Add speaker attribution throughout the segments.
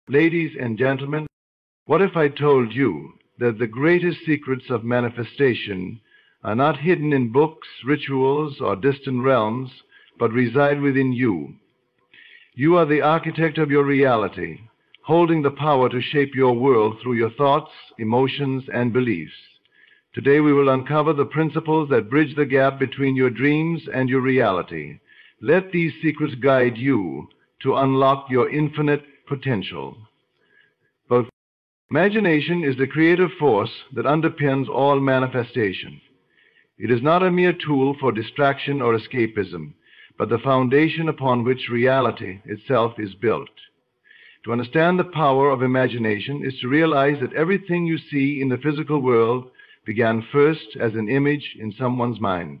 Speaker 1: Ladies and gentlemen, what if I told you that the greatest secrets of manifestation are not hidden in books, rituals, or distant realms, but reside within you? You are the architect of your reality, holding the power to shape your world through your thoughts, emotions, and beliefs. Today we will uncover the principles that bridge the gap between your dreams and your reality. Let these secrets guide you to unlock your infinite potential. Both imagination is the creative force that underpins all manifestation. It is not a mere tool for distraction or escapism, but the foundation upon which reality itself is built. To understand the power of imagination is to realize that everything you see in the physical world began first as an image in someone's mind.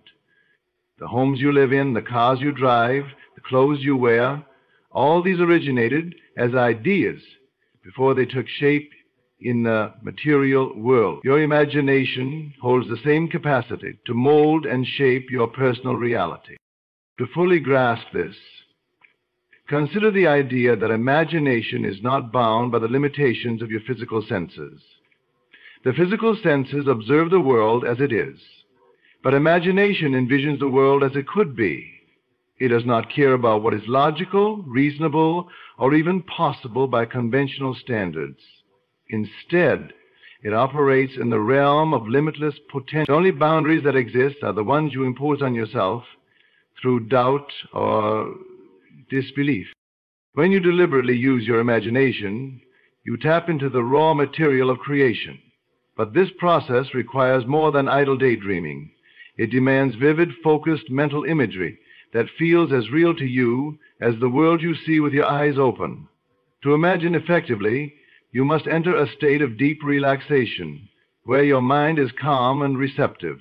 Speaker 1: The homes you live in, the cars you drive, the clothes you wear, all these originated as ideas before they took shape in the material world. Your imagination holds the same capacity to mold and shape your personal reality. To fully grasp this, consider the idea that imagination is not bound by the limitations of your physical senses. The physical senses observe the world as it is, but imagination envisions the world as it could be. It does not care about what is logical, reasonable, or even possible by conventional standards. Instead, it operates in the realm of limitless potential. The only boundaries that exist are the ones you impose on yourself through doubt or disbelief. When you deliberately use your imagination, you tap into the raw material of creation. But this process requires more than idle daydreaming. It demands vivid, focused mental imagery that feels as real to you as the world you see with your eyes open. To imagine effectively, you must enter a state of deep relaxation, where your mind is calm and receptive.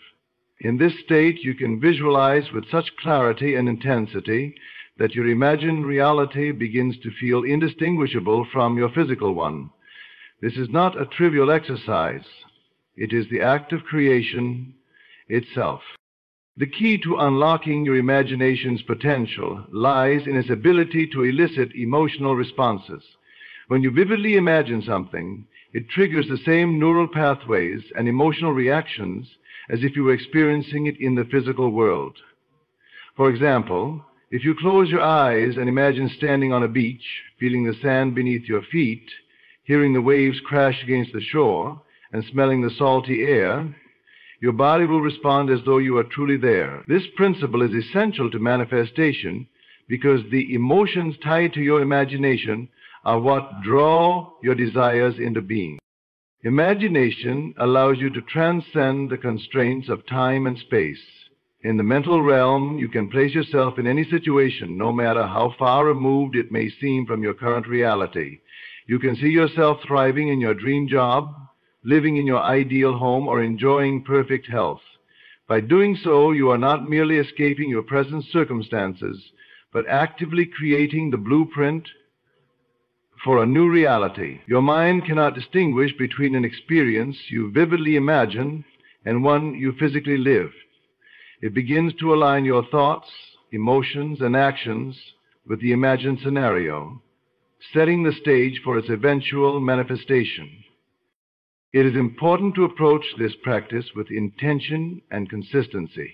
Speaker 1: In this state, you can visualize with such clarity and intensity that your imagined reality begins to feel indistinguishable from your physical one. This is not a trivial exercise. It is the act of creation itself. The key to unlocking your imagination's potential lies in its ability to elicit emotional responses. When you vividly imagine something, it triggers the same neural pathways and emotional reactions as if you were experiencing it in the physical world. For example, if you close your eyes and imagine standing on a beach, feeling the sand beneath your feet, hearing the waves crash against the shore, and smelling the salty air, your body will respond as though you are truly there. This principle is essential to manifestation because the emotions tied to your imagination are what draw your desires into being. Imagination allows you to transcend the constraints of time and space. In the mental realm, you can place yourself in any situation, no matter how far removed it may seem from your current reality. You can see yourself thriving in your dream job, living in your ideal home, or enjoying perfect health. By doing so, you are not merely escaping your present circumstances, but actively creating the blueprint for a new reality. Your mind cannot distinguish between an experience you vividly imagine and one you physically live. It begins to align your thoughts, emotions, and actions with the imagined scenario, setting the stage for its eventual manifestation. It is important to approach this practice with intention and consistency.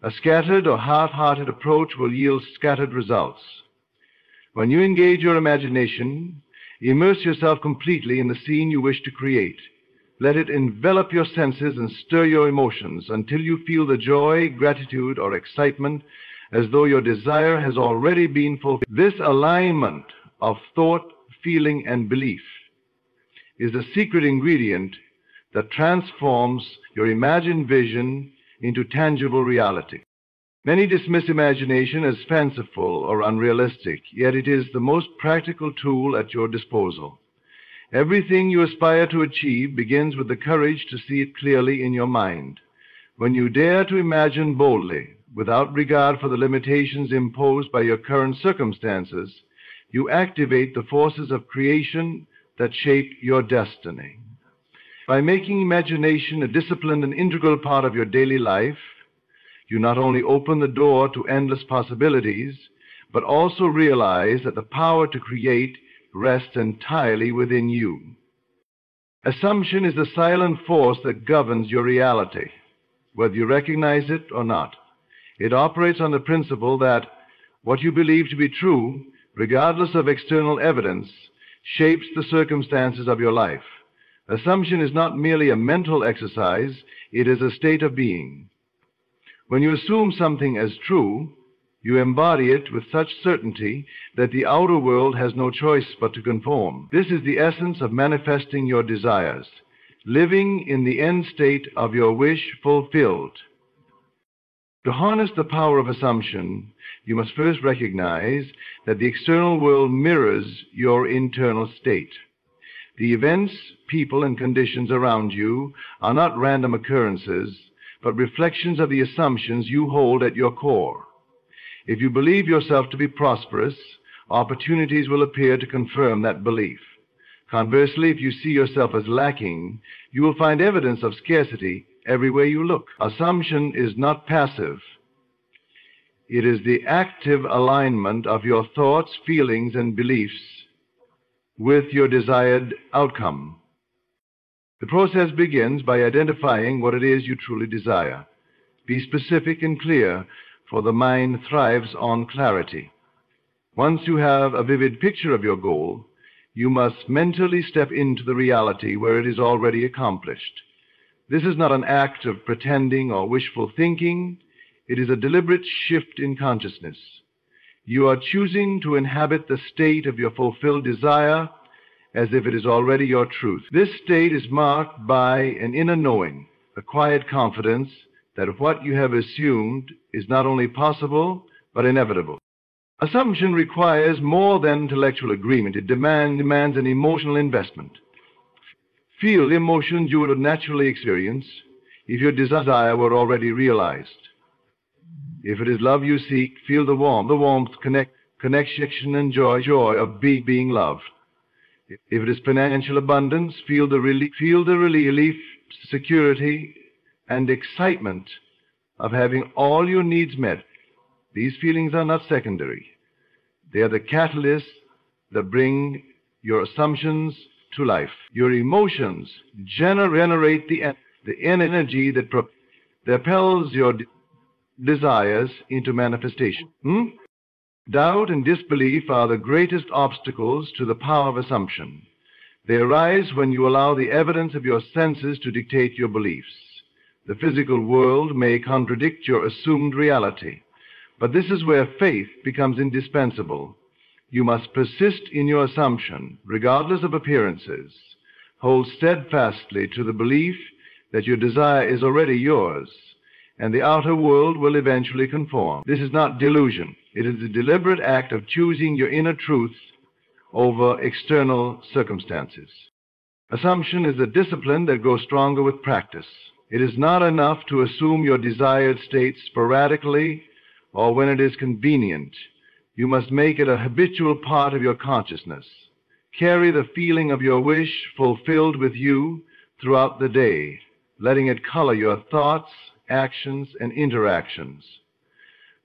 Speaker 1: A scattered or half-hearted approach will yield scattered results. When you engage your imagination, immerse yourself completely in the scene you wish to create. Let it envelop your senses and stir your emotions until you feel the joy, gratitude, or excitement as though your desire has already been fulfilled. This alignment of thought, feeling, and belief is the secret ingredient that transforms your imagined vision into tangible reality. Many dismiss imagination as fanciful or unrealistic, yet it is the most practical tool at your disposal. Everything you aspire to achieve begins with the courage to see it clearly in your mind. When you dare to imagine boldly, without regard for the limitations imposed by your current circumstances, you activate the forces of creation that shape your destiny. By making imagination a disciplined and integral part of your daily life, you not only open the door to endless possibilities, but also realize that the power to create rests entirely within you. Assumption is the silent force that governs your reality, whether you recognize it or not. It operates on the principle that what you believe to be true, regardless of external evidence, shapes the circumstances of your life. Assumption is not merely a mental exercise, it is a state of being. When you assume something as true, you embody it with such certainty that the outer world has no choice but to conform. This is the essence of manifesting your desires, living in the end state of your wish fulfilled. To harness the power of assumption, you must first recognize that the external world mirrors your internal state. The events, people, and conditions around you are not random occurrences, but reflections of the assumptions you hold at your core. If you believe yourself to be prosperous, opportunities will appear to confirm that belief. Conversely, if you see yourself as lacking, you will find evidence of scarcity everywhere you look. Assumption is not passive. It is the active alignment of your thoughts, feelings, and beliefs with your desired outcome. The process begins by identifying what it is you truly desire. Be specific and clear, for the mind thrives on clarity. Once you have a vivid picture of your goal, you must mentally step into the reality where it is already accomplished. This is not an act of pretending or wishful thinking. It is a deliberate shift in consciousness. You are choosing to inhabit the state of your fulfilled desire as if it is already your truth. This state is marked by an inner knowing, a quiet confidence that what you have assumed is not only possible, but inevitable. Assumption requires more than intellectual agreement. It demands an emotional investment. Feel the emotions you would naturally experience if your desire were already realized. If it is love you seek, feel the warmth, connection, and joy of being loved. If it is financial abundance, feel the relief, security, and excitement of having all your needs met. These feelings are not secondary. They are the catalysts that bring your assumptions to life. Your emotions generate the energy that propels your desires into manifestation. Doubt and disbelief are the greatest obstacles to the power of assumption. They arise when you allow the evidence of your senses to dictate your beliefs. The physical world may contradict your assumed reality, but this is where faith becomes indispensable. You must persist in your assumption, regardless of appearances. Hold steadfastly to the belief that your desire is already yours, and the outer world will eventually conform. This is not delusion. It is a deliberate act of choosing your inner truth over external circumstances. Assumption is a discipline that grows stronger with practice. It is not enough to assume your desired state sporadically or when it is convenient. You must make it a habitual part of your consciousness. Carry the feeling of your wish fulfilled with you throughout the day, letting it color your thoughts, actions, and interactions.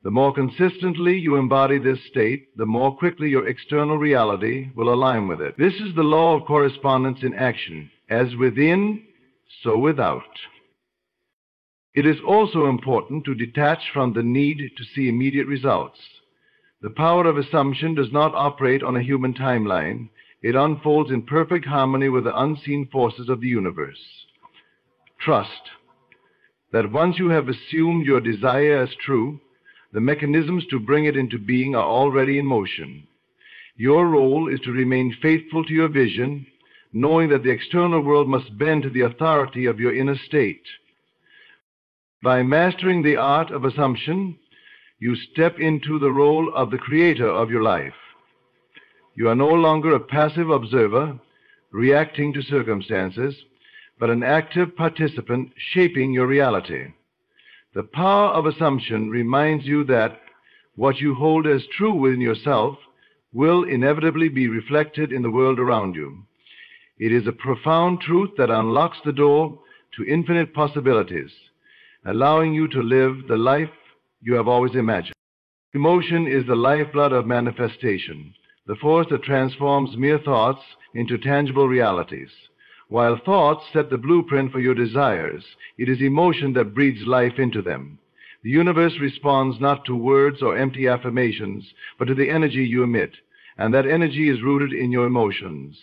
Speaker 1: The more consistently you embody this state, the more quickly your external reality will align with it. This is the law of correspondence in action. As within, so without. It is also important to detach from the need to see immediate results. The power of assumption does not operate on a human timeline. It unfolds in perfect harmony with the unseen forces of the universe. Trust that once you have assumed your desire as true, the mechanisms to bring it into being are already in motion. Your role is to remain faithful to your vision, knowing that the external world must bend to the authority of your inner state. By mastering the art of assumption, you step into the role of the creator of your life. You are no longer a passive observer, reacting to circumstances, but an active participant shaping your reality. The power of assumption reminds you that what you hold as true within yourself will inevitably be reflected in the world around you. It is a profound truth that unlocks the door to infinite possibilities, allowing you to live the life you have always imagined. Emotion is the lifeblood of manifestation. the force that transforms mere thoughts into tangible realities. While thoughts set the blueprint for your desires, it is emotion that breathes life into them. The universe responds not to words or empty affirmations, but to the energy you emit, and that energy is rooted in your emotions.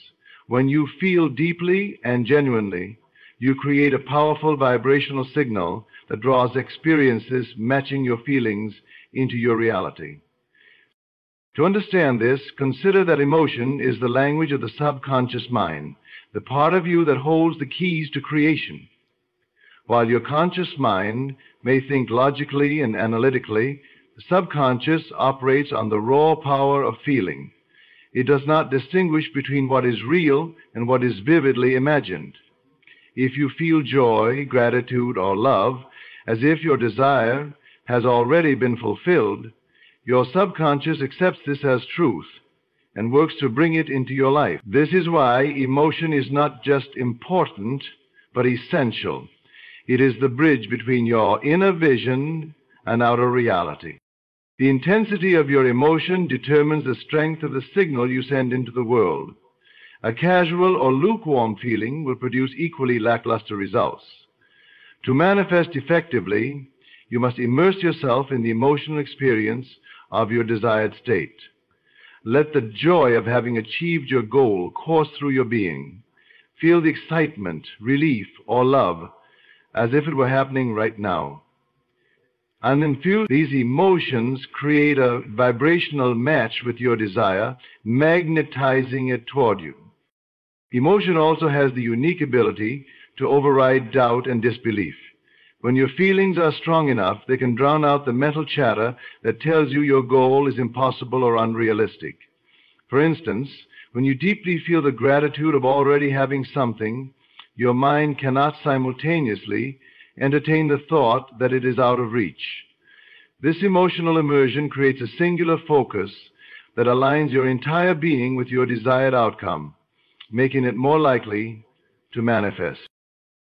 Speaker 1: When you feel deeply and genuinely, you create a powerful vibrational signal that draws experiences matching your feelings into your reality. To understand this, consider that emotion is the language of the subconscious mind, the part of you that holds the keys to creation. While your conscious mind may think logically and analytically, the subconscious operates on the raw power of feeling. It does not distinguish between what is real and what is vividly imagined. If you feel joy, gratitude, or love, as if your desire has already been fulfilled, your subconscious accepts this as truth and works to bring it into your life. This is why emotion is not just important, but essential. It is the bridge between your inner vision and outer reality. The intensity of your emotion determines the strength of the signal you send into the world. A casual or lukewarm feeling will produce equally lackluster results. To manifest effectively, you must immerse yourself in the emotional experience of your desired state. Let the joy of having achieved your goal course through your being. Feel the excitement, relief, or love as if it were happening right now. And infuse these emotions, create a vibrational match with your desire, magnetizing it toward you. Emotion also has the unique ability to override doubt and disbelief. When your feelings are strong enough, they can drown out the mental chatter that tells you your goal is impossible or unrealistic. For instance, when you deeply feel the gratitude of already having something, your mind cannot simultaneously entertain the thought that it is out of reach. This emotional immersion creates a singular focus that aligns your entire being with your desired outcome, making it more likely to manifest.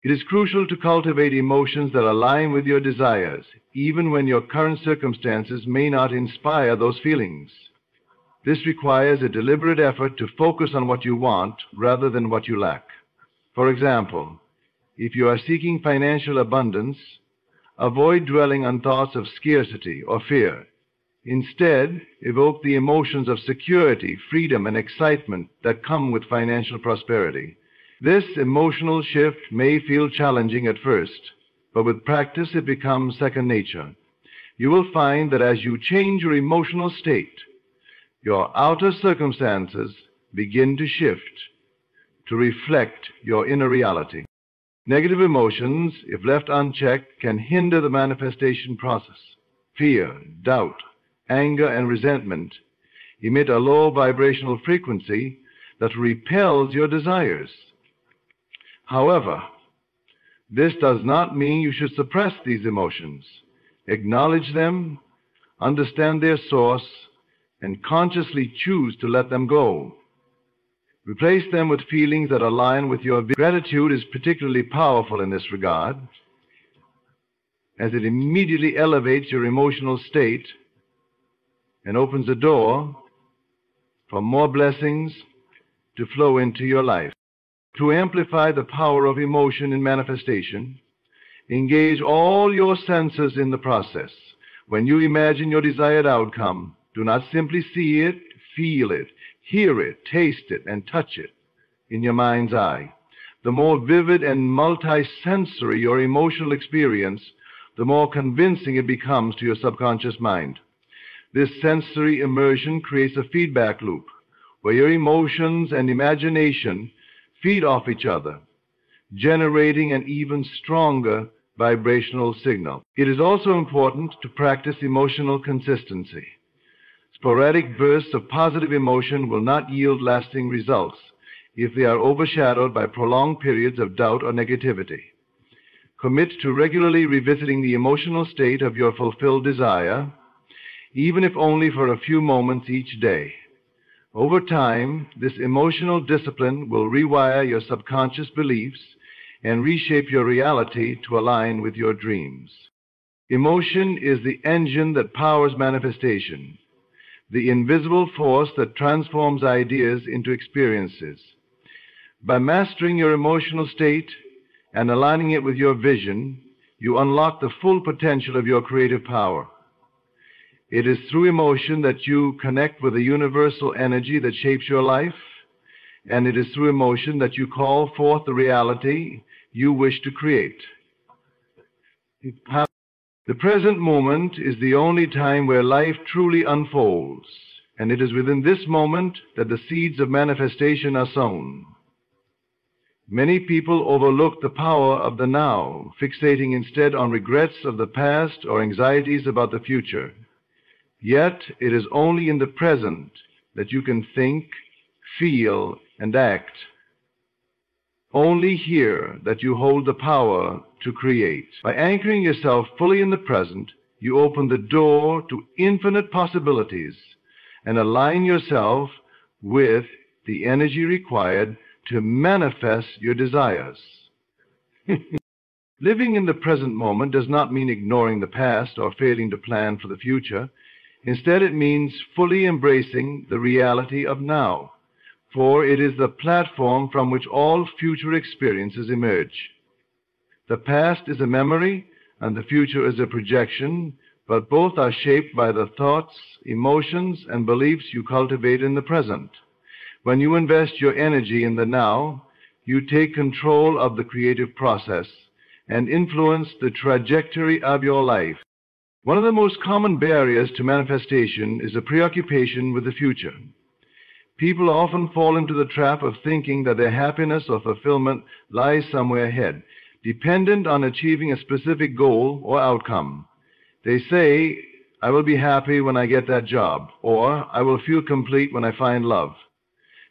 Speaker 1: It is crucial to cultivate emotions that align with your desires, even when your current circumstances may not inspire those feelings. This requires a deliberate effort to focus on what you want rather than what you lack. For example, if you are seeking financial abundance, avoid dwelling on thoughts of scarcity or fear. Instead, evoke the emotions of security, freedom, and excitement that come with financial prosperity. This emotional shift may feel challenging at first, but with practice it becomes second nature. You will find that as you change your emotional state, your outer circumstances begin to shift to reflect your inner reality. Negative emotions, if left unchecked, can hinder the manifestation process. Fear, doubt, anger, and resentment emit a low vibrational frequency that repels your desires. However, this does not mean you should suppress these emotions. Acknowledge them, understand their source, and consciously choose to let them go. Replace them with feelings that align with your gratitude is particularly powerful in this regard, as it immediately elevates your emotional state and opens the door for more blessings to flow into your life. To amplify the power of emotion in manifestation, engage all your senses in the process. When you imagine your desired outcome, do not simply see it, feel it, hear it, taste it, and touch it in your mind's eye. The more vivid and multi-sensory your emotional experience, the more convincing it becomes to your subconscious mind. This sensory immersion creates a feedback loop where your emotions and imagination feed off each other, generating an even stronger vibrational signal. It is also important to practice emotional consistency. Sporadic bursts of positive emotion will not yield lasting results if they are overshadowed by prolonged periods of doubt or negativity. Commit to regularly revisiting the emotional state of your fulfilled desire, even if only for a few moments each day. Over time, this emotional discipline will rewire your subconscious beliefs and reshape your reality to align with your dreams. Emotion is the engine that powers manifestation. the invisible force that transforms ideas into experiences. By mastering your emotional state and aligning it with your vision, you unlock the full potential of your creative power. It is through emotion that you connect with the universal energy that shapes your life, and it is through emotion that you call forth the reality you wish to create. The present moment is the only time where life truly unfolds, and it is within this moment that the seeds of manifestation are sown. Many people overlook the power of the now, fixating instead on regrets of the past or anxieties about the future. Yet it is only in the present that you can think, feel, and act. Only here that you hold the power to create. By anchoring yourself fully in the present, you open the door to infinite possibilities and align yourself with the energy required to manifest your desires. Living in the present moment does not mean ignoring the past or failing to plan for the future. Instead, it means fully embracing the reality of now, for it is the platform from which all future experiences emerge. The past is a memory, and the future is a projection, but both are shaped by the thoughts, emotions, and beliefs you cultivate in the present. When you invest your energy in the now, you take control of the creative process and influence the trajectory of your life. One of the most common barriers to manifestation is a preoccupation with the future. People often fall into the trap of thinking that their happiness or fulfillment lies somewhere ahead, dependent on achieving a specific goal or outcome. They say, "I will be happy when I get that job," or "I will feel complete when I find love."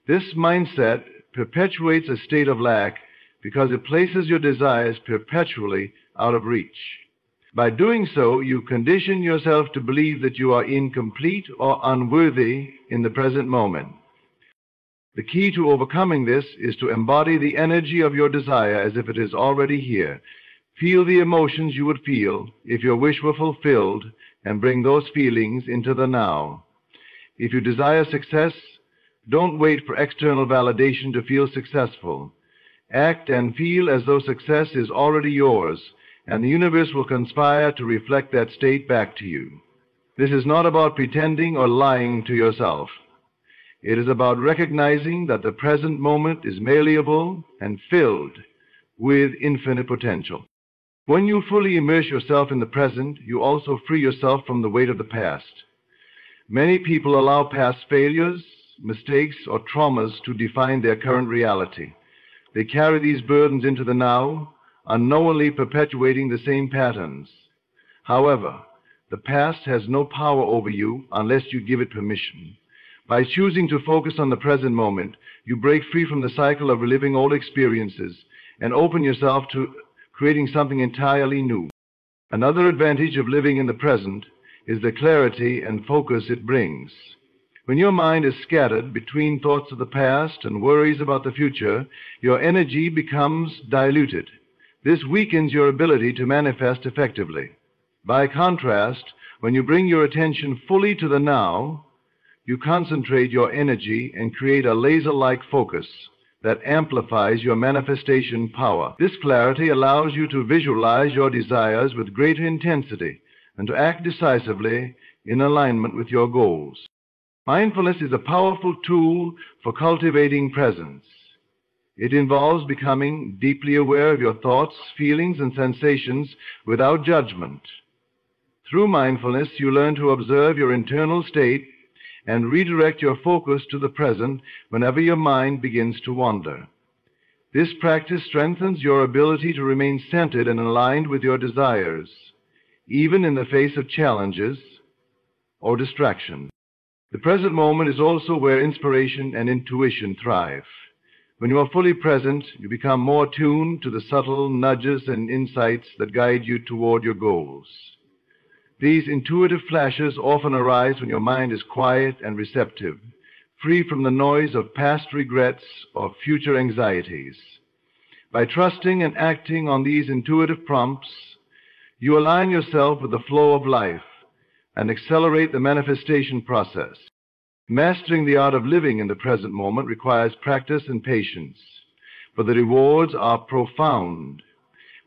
Speaker 1: This mindset perpetuates a state of lack because it places your desires perpetually out of reach. By doing so, you condition yourself to believe that you are incomplete or unworthy in the present moment. The key to overcoming this is to embody the energy of your desire as if it is already here. Feel the emotions you would feel if your wish were fulfilled, and bring those feelings into the now. If you desire success, don't wait for external validation to feel successful. Act and feel as though success is already yours, and the universe will conspire to reflect that state back to you. This is not about pretending or lying to yourself. It is about recognizing that the present moment is malleable and filled with infinite potential. When you fully immerse yourself in the present, you also free yourself from the weight of the past. Many people allow past failures, mistakes, or traumas to define their current reality. They carry these burdens into the now, unknowingly perpetuating the same patterns. However, the past has no power over you unless you give it permission. By choosing to focus on the present moment, you break free from the cycle of reliving old experiences and open yourself to creating something entirely new. Another advantage of living in the present is the clarity and focus it brings. When your mind is scattered between thoughts of the past and worries about the future, your energy becomes diluted. This weakens your ability to manifest effectively. By contrast, when you bring your attention fully to the now, you concentrate your energy and create a laser-like focus that amplifies your manifestation power. This clarity allows you to visualize your desires with greater intensity and to act decisively in alignment with your goals. Mindfulness is a powerful tool for cultivating presence. It involves becoming deeply aware of your thoughts, feelings, and sensations without judgment. Through mindfulness, you learn to observe your internal state and redirect your focus to the present whenever your mind begins to wander. This practice strengthens your ability to remain centered and aligned with your desires, even in the face of challenges or distraction. The present moment is also where inspiration and intuition thrive. When you are fully present, you become more tuned to the subtle nudges and insights that guide you toward your goals. These intuitive flashes often arise when your mind is quiet and receptive, free from the noise of past regrets or future anxieties. By trusting and acting on these intuitive prompts, you align yourself with the flow of life, and accelerate the manifestation process. Mastering the art of living in the present moment requires practice and patience, but the rewards are profound.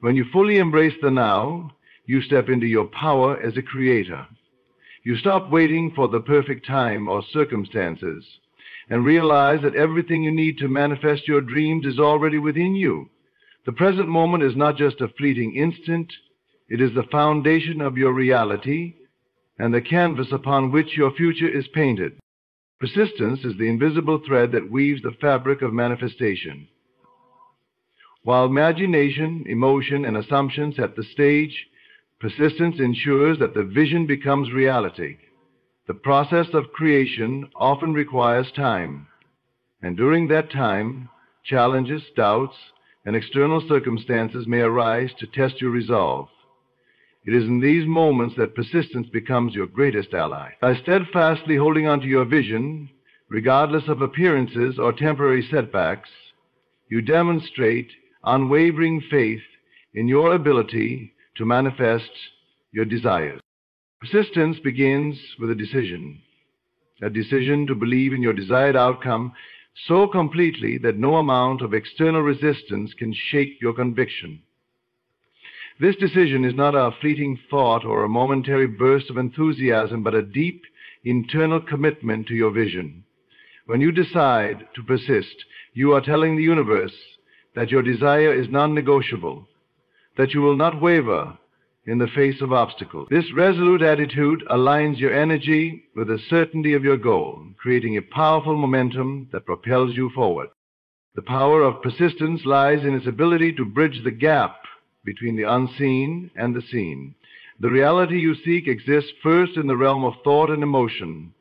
Speaker 1: When you fully embrace the now, you step into your power as a creator. You stop waiting for the perfect time or circumstances and realize that everything you need to manifest your dreams is already within you. The present moment is not just a fleeting instant, it is the foundation of your reality and the canvas upon which your future is painted. Persistence is the invisible thread that weaves the fabric of manifestation. While imagination, emotion, and assumption set the stage, persistence ensures that the vision becomes reality. The process of creation often requires time, and during that time, challenges, doubts, and external circumstances may arise to test your resolve. It is in these moments that persistence becomes your greatest ally. By steadfastly holding on to your vision, regardless of appearances or temporary setbacks, you demonstrate unwavering faith in your ability to manifest your desires. Persistence begins with a decision to believe in your desired outcome so completely that no amount of external resistance can shake your conviction. This decision is not a fleeting thought or a momentary burst of enthusiasm, but a deep internal commitment to your vision. When you decide to persist, you are telling the universe that your desire is non-negotiable, that you will not waver in the face of obstacles. This resolute attitude aligns your energy with the certainty of your goal, creating a powerful momentum that propels you forward. The power of persistence lies in its ability to bridge the gap between the unseen and the seen. The reality you seek exists first in the realm of thought and emotion,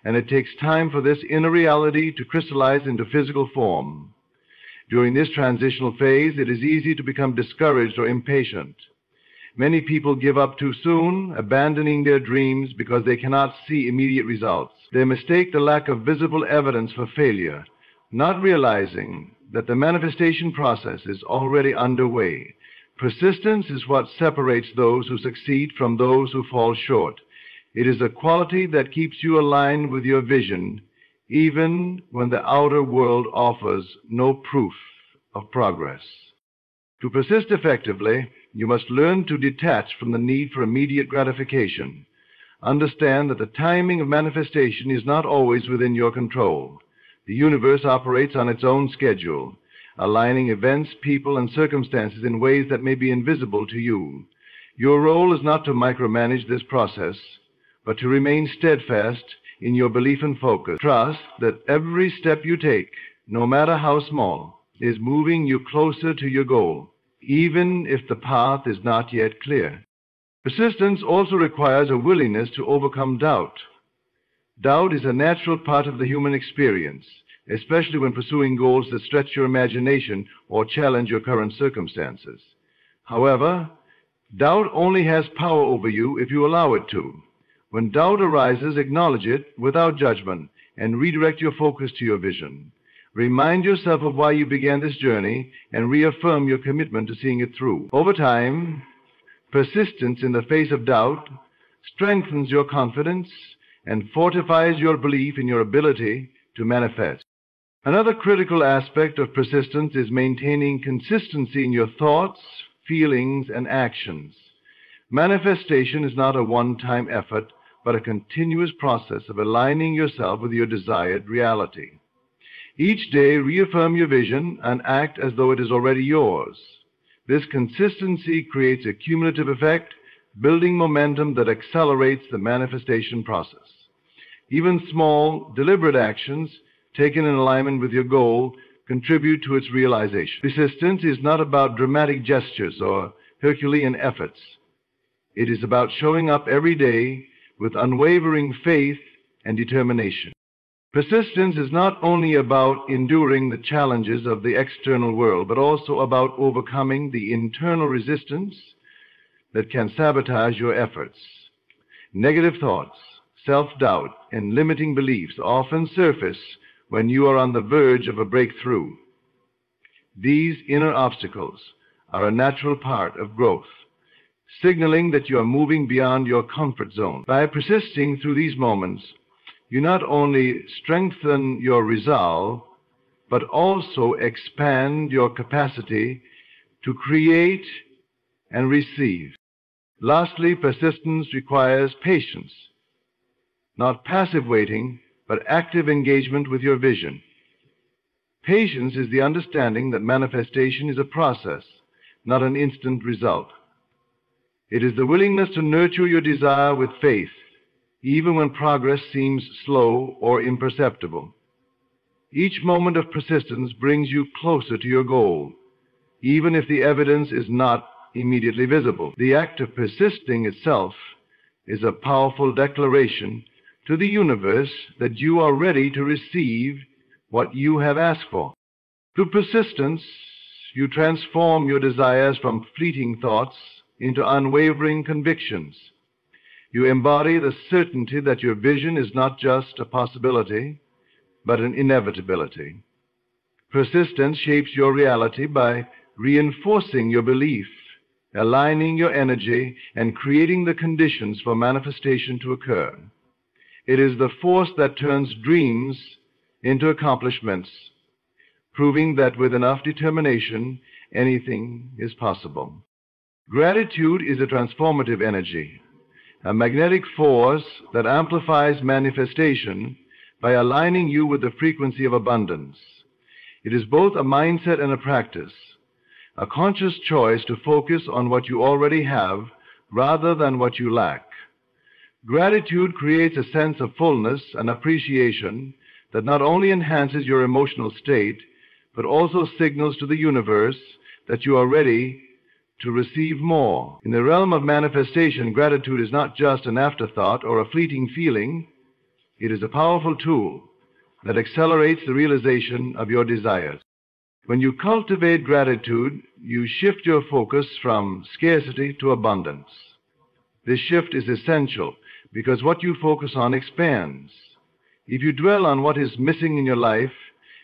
Speaker 1: and it takes time for this inner reality to crystallize into physical form. During this transitional phase, it is easy to become discouraged or impatient. Many people give up too soon, abandoning their dreams because they cannot see immediate results. They mistake the lack of visible evidence for failure, not realizing that the manifestation process is already underway. Persistence is what separates those who succeed from those who fall short. It is a quality that keeps you aligned with your vision, even when the outer world offers no proof of progress. To persist effectively, you must learn to detach from the need for immediate gratification. Understand that the timing of manifestation is not always within your control. The universe operates on its own schedule, aligning events, people, and circumstances in ways that may be invisible to you. Your role is not to micromanage this process, but to remain steadfast in your belief and focus. Trust that every step you take, no matter how small, is moving you closer to your goal, even if the path is not yet clear. Persistence also requires a willingness to overcome doubt. Doubt is a natural part of the human experience, especially when pursuing goals that stretch your imagination or challenge your current circumstances. However, doubt only has power over you if you allow it to. When doubt arises, acknowledge it without judgment and redirect your focus to your vision. Remind yourself of why you began this journey and reaffirm your commitment to seeing it through. Over time, persistence in the face of doubt strengthens your confidence and fortifies your belief in your ability to manifest. Another critical aspect of persistence is maintaining consistency in your thoughts, feelings, and actions. Manifestation is not a one-time effort, but a continuous process of aligning yourself with your desired reality. Each day, reaffirm your vision and act as though it is already yours. This consistency creates a cumulative effect, building momentum that accelerates the manifestation process. Even small, deliberate actions taken in alignment with your goal contribute to its realization. Persistence is not about dramatic gestures or Herculean efforts. It is about showing up every day with unwavering faith and determination. Persistence is not only about enduring the challenges of the external world, but also about overcoming the internal resistance that can sabotage your efforts. Negative thoughts, self-doubt, and limiting beliefs often surface when you are on the verge of a breakthrough. These inner obstacles are a natural part of growth. signaling that you are moving beyond your comfort zone. By persisting through these moments, you not only strengthen your resolve, but also expand your capacity to create and receive. Lastly, persistence requires patience, not passive waiting, but active engagement with your vision. Patience is the understanding that manifestation is a process, not an instant result. It is the willingness to nurture your desire with faith, even when progress seems slow or imperceptible. Each moment of persistence brings you closer to your goal, even if the evidence is not immediately visible. The act of persisting itself is a powerful declaration to the universe that you are ready to receive what you have asked for. Through persistence, you transform your desires from fleeting thoughts into unwavering convictions. You embody the certainty that your vision is not just a possibility, but an inevitability. Persistence shapes your reality by reinforcing your belief, aligning your energy, and creating the conditions for manifestation to occur. It is the force that turns dreams into accomplishments, proving that with enough determination, anything is possible. Gratitude is a transformative energy, a magnetic force that amplifies manifestation by aligning you with the frequency of abundance. It is both a mindset and a practice, a conscious choice to focus on what you already have rather than what you lack. Gratitude creates a sense of fullness and appreciation that not only enhances your emotional state, but also signals to the universe that you are ready to receive more. In the realm of manifestation, gratitude is not just an afterthought or a fleeting feeling. It is a powerful tool that accelerates the realization of your desires. When you cultivate gratitude, you shift your focus from scarcity to abundance. This shift is essential because what you focus on expands. If you dwell on what is missing in your life,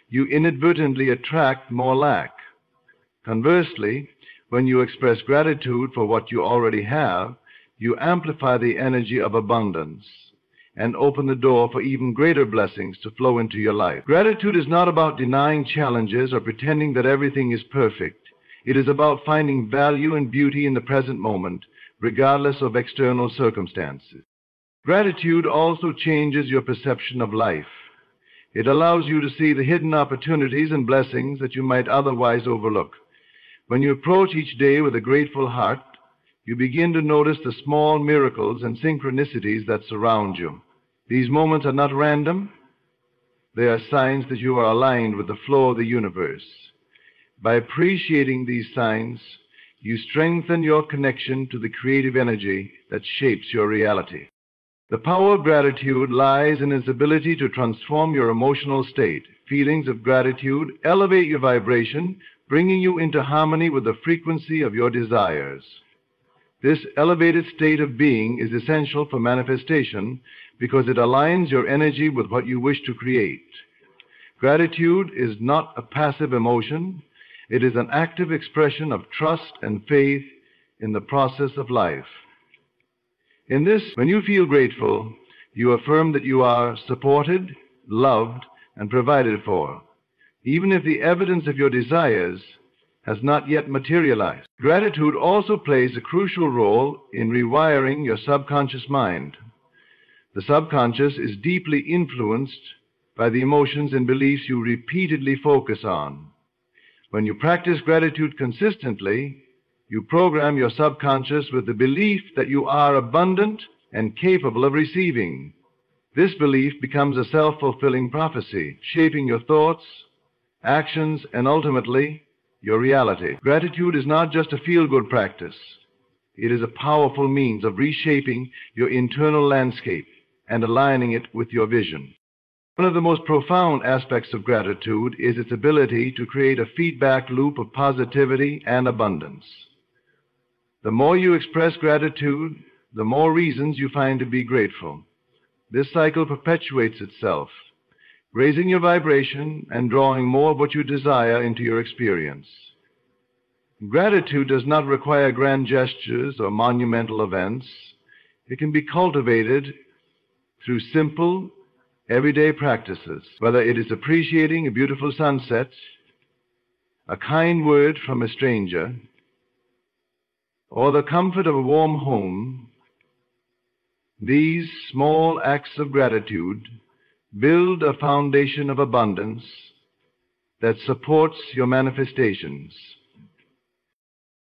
Speaker 1: you inadvertently attract more lack. Conversely, when you express gratitude for what you already have, you amplify the energy of abundance and open the door for even greater blessings to flow into your life. Gratitude is not about denying challenges or pretending that everything is perfect. It is about finding value and beauty in the present moment, regardless of external circumstances. Gratitude also changes your perception of life. It allows you to see the hidden opportunities and blessings that you might otherwise overlook. When you approach each day with a grateful heart, you begin to notice the small miracles and synchronicities that surround you. These moments are not random. They are signs that you are aligned with the flow of the universe. By appreciating these signs, you strengthen your connection to the creative energy that shapes your reality. The power of gratitude lies in its ability to transform your emotional state. Feelings of gratitude elevate your vibration, bringing you into harmony with the frequency of your desires. This elevated state of being is essential for manifestation because it aligns your energy with what you wish to create. Gratitude is not a passive emotion. It is an active expression of trust and faith in the process of life. In this, when you feel grateful, you affirm that you are supported, loved, and provided for, even if the evidence of your desires has not yet materialized. Gratitude also plays a crucial role in rewiring your subconscious mind. The subconscious is deeply influenced by the emotions and beliefs you repeatedly focus on. When you practice gratitude consistently, you program your subconscious with the belief that you are abundant and capable of receiving. This belief becomes a self-fulfilling prophecy, shaping your thoughts, actions, and ultimately, your reality. Gratitude is not just a feel-good practice. It is a powerful means of reshaping your internal landscape and aligning it with your vision. One of the most profound aspects of gratitude is its ability to create a feedback loop of positivity and abundance. The more you express gratitude, the more reasons you find to be grateful. This cycle perpetuates itself, raising your vibration and drawing more of what you desire into your experience. Gratitude does not require grand gestures or monumental events. It can be cultivated through simple, everyday practices, whether it is appreciating a beautiful sunset, a kind word from a stranger, or the comfort of a warm home. These small acts of gratitude build a foundation of abundance that supports your manifestations.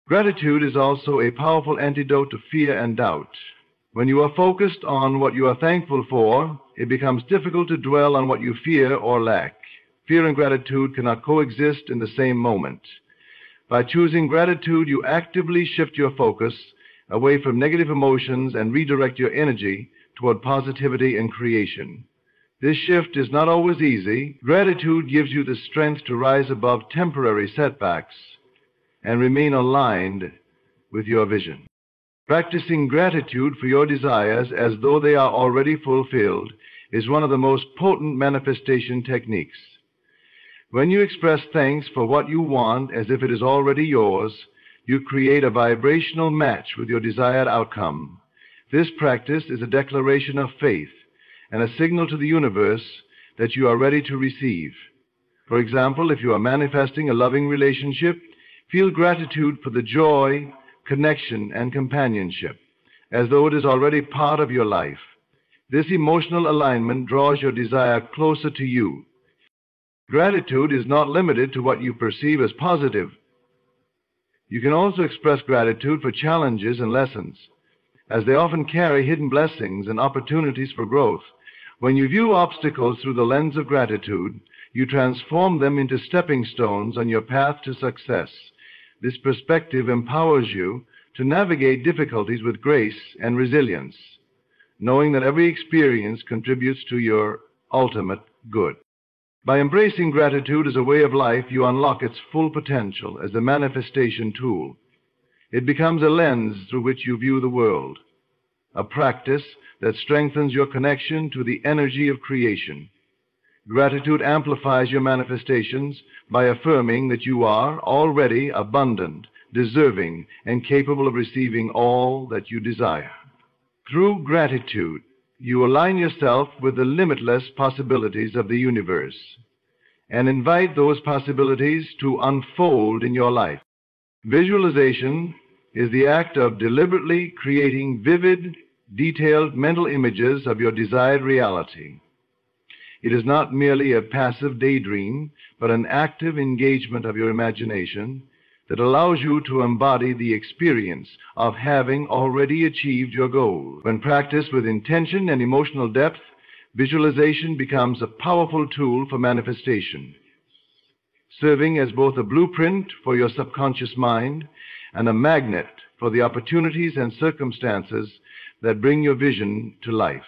Speaker 1: Gratitude is also a powerful antidote to fear and doubt. When you are focused on what you are thankful for, it becomes difficult to dwell on what you fear or lack. Fear and gratitude cannot coexist in the same moment. By choosing gratitude, you actively shift your focus away from negative emotions and redirect your energy toward positivity and creation. This shift is not always easy. Gratitude gives you the strength to rise above temporary setbacks and remain aligned with your vision. Practicing gratitude for your desires as though they are already fulfilled is one of the most potent manifestation techniques. When you express thanks for what you want as if it is already yours, you create a vibrational match with your desired outcome. This practice is a declaration of faith and a signal to the universe that you are ready to receive. For example, if you are manifesting a loving relationship, feel gratitude for the joy, connection, and companionship, as though it is already part of your life. This emotional alignment draws your desire closer to you. Gratitude is not limited to what you perceive as positive. You can also express gratitude for challenges and lessons, as they often carry hidden blessings and opportunities for growth. When you view obstacles through the lens of gratitude, you transform them into stepping stones on your path to success. This perspective empowers you to navigate difficulties with grace and resilience, knowing that every experience contributes to your ultimate good. By embracing gratitude as a way of life, you unlock its full potential as a manifestation tool. It becomes a lens through which you view the world, a practice that strengthens your connection to the energy of creation. Gratitude amplifies your manifestations by affirming that you are already abundant, deserving, and capable of receiving all that you desire. Through gratitude, you align yourself with the limitless possibilities of the universe and invite those possibilities to unfold in your life. Visualization is the act of deliberately creating vivid, detailed mental images of your desired reality. It is not merely a passive daydream, but an active engagement of your imagination that allows you to embody the experience of having already achieved your goal. When practiced with intention and emotional depth, visualization becomes a powerful tool for manifestation, serving as both a blueprint for your subconscious mind and a magnet for the opportunities and circumstances that bring your vision to life.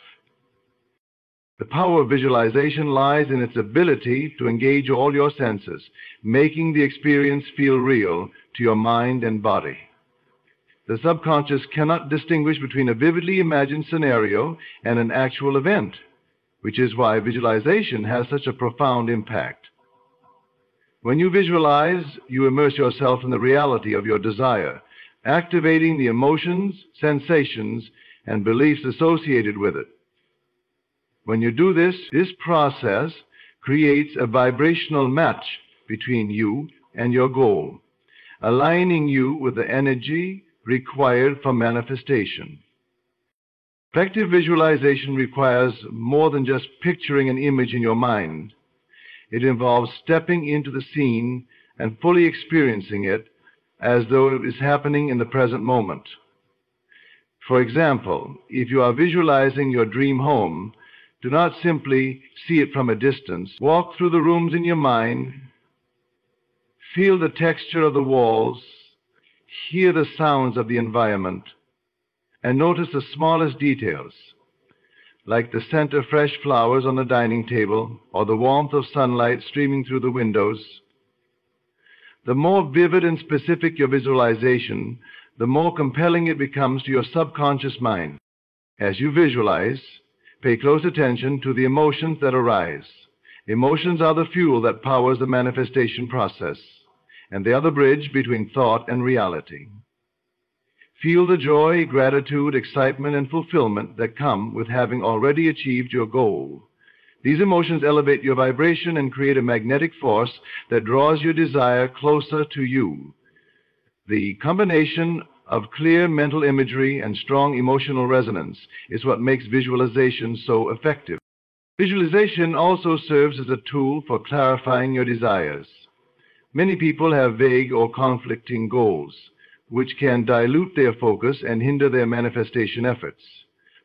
Speaker 1: The power of visualization lies in its ability to engage all your senses, making the experience feel real to your mind and body. The subconscious cannot distinguish between a vividly imagined scenario and an actual event, which is why visualization has such a profound impact. When you visualize, you immerse yourself in the reality of your desire, activating the emotions, sensations, and beliefs associated with it. When you do this, this process creates a vibrational match between you and your goal, aligning you with the energy required for manifestation. Effective visualization requires more than just picturing an image in your mind. It involves stepping into the scene and fully experiencing it as though it is happening in the present moment. For example, if you are visualizing your dream home, do not simply see it from a distance. Walk through the rooms in your mind, feel the texture of the walls, hear the sounds of the environment, and notice the smallest details, like the scent of fresh flowers on the dining table or the warmth of sunlight streaming through the windows. The more vivid and specific your visualization, the more compelling it becomes to your subconscious mind. As you visualize, pay close attention to the emotions that arise. Emotions are the fuel that powers the manifestation process, and they are the bridge between thought and reality. Feel the joy, gratitude, excitement, and fulfillment that come with having already achieved your goal. These emotions elevate your vibration and create a magnetic force that draws your desire closer to you. The combination of clear mental imagery and strong emotional resonance is what makes visualization so effective. Visualization also serves as a tool for clarifying your desires. Many people have vague or conflicting goals, which can dilute their focus and hinder their manifestation efforts.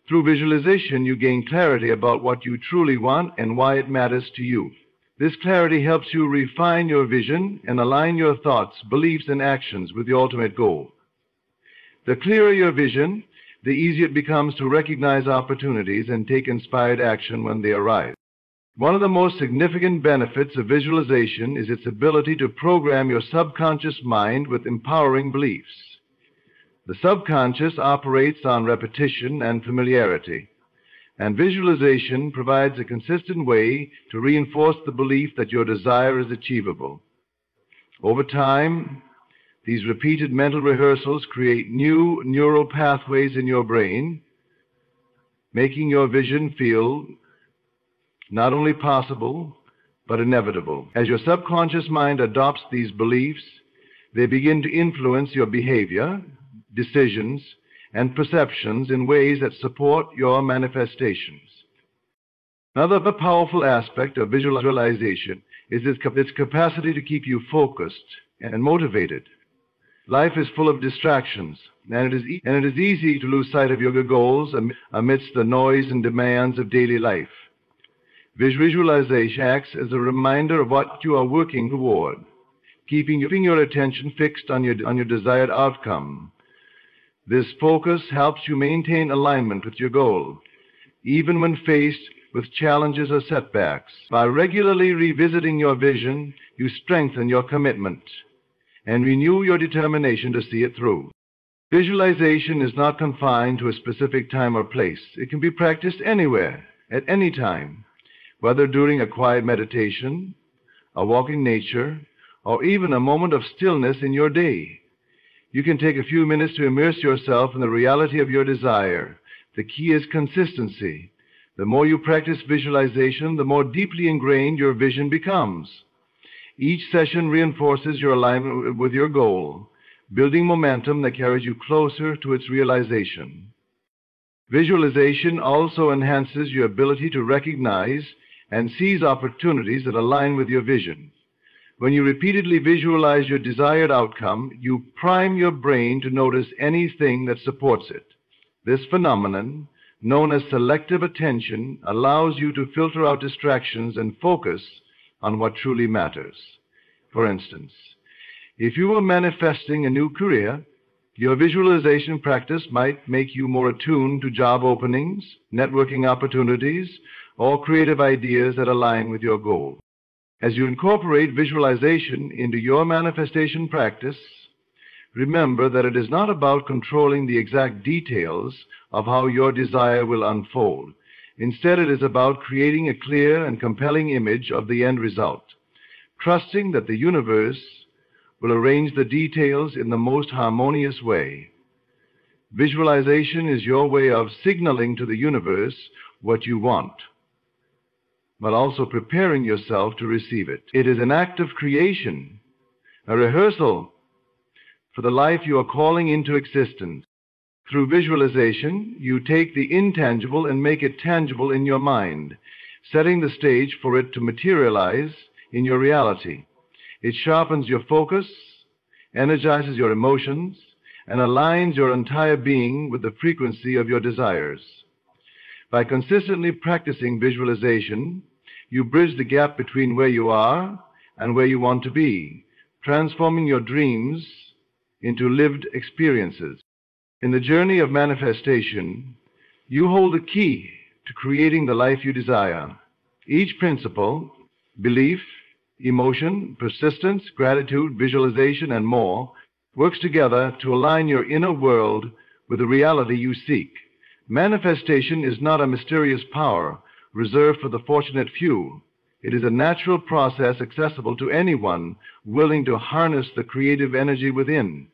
Speaker 1: Through visualization, you gain clarity about what you truly want and why it matters to you. This clarity helps you refine your vision and align your thoughts, beliefs, and actions with the ultimate goal. The clearer your vision, the easier it becomes to recognize opportunities and take inspired action when they arise. One of the most significant benefits of visualization is its ability to program your subconscious mind with empowering beliefs. The subconscious operates on repetition and familiarity, and visualization provides a consistent way to reinforce the belief that your desire is achievable. Over time, these repeated mental rehearsals create new neural pathways in your brain, making your vision feel not only possible, but inevitable. As your subconscious mind adopts these beliefs, they begin to influence your behavior, decisions, and perceptions in ways that support your manifestations. Another powerful aspect of visualization is its capacity to keep you focused and motivated. Life is full of distractions, and it is easy to lose sight of your goals amidst the noise and demands of daily life. Visualization acts as a reminder of what you are working toward, keeping your attention fixed on your desired outcome. This focus helps you maintain alignment with your goal, even when faced with challenges or setbacks. By regularly revisiting your vision, you strengthen your commitment and renew your determination to see it through. Visualization is not confined to a specific time or place. It can be practiced anywhere, at any time, whether during a quiet meditation, a walk in nature, or even a moment of stillness in your day. You can take a few minutes to immerse yourself in the reality of your desire. The key is consistency. The more you practice visualization, the more deeply ingrained your vision becomes. Each session reinforces your alignment with your goal, building momentum that carries you closer to its realization. Visualization also enhances your ability to recognize and seize opportunities that align with your vision. When you repeatedly visualize your desired outcome, you prime your brain to notice anything that supports it. This phenomenon, known as selective attention, allows you to filter out distractions and focus on what truly matters. For instance, if you were manifesting a new career, your visualization practice might make you more attuned to job openings, networking opportunities, or creative ideas that align with your goal. As you incorporate visualization into your manifestation practice, remember that it is not about controlling the exact details of how your desire will unfold. Instead, it is about creating a clear and compelling image of the end result, trusting that the universe will arrange the details in the most harmonious way. Visualization is your way of signaling to the universe what you want, but also preparing yourself to receive it. It is an act of creation, a rehearsal for the life you are calling into existence. Through visualization, you take the intangible and make it tangible in your mind, setting the stage for it to materialize in your reality. It sharpens your focus, energizes your emotions, and aligns your entire being with the frequency of your desires. By consistently practicing visualization, you bridge the gap between where you are and where you want to be, transforming your dreams into lived experiences. In the journey of manifestation, you hold the key to creating the life you desire. Each principle, belief, emotion, persistence, gratitude, visualization, and more, works together to align your inner world with the reality you seek. Manifestation is not a mysterious power reserved for the fortunate few. It is a natural process accessible to anyone willing to harness the creative energy within,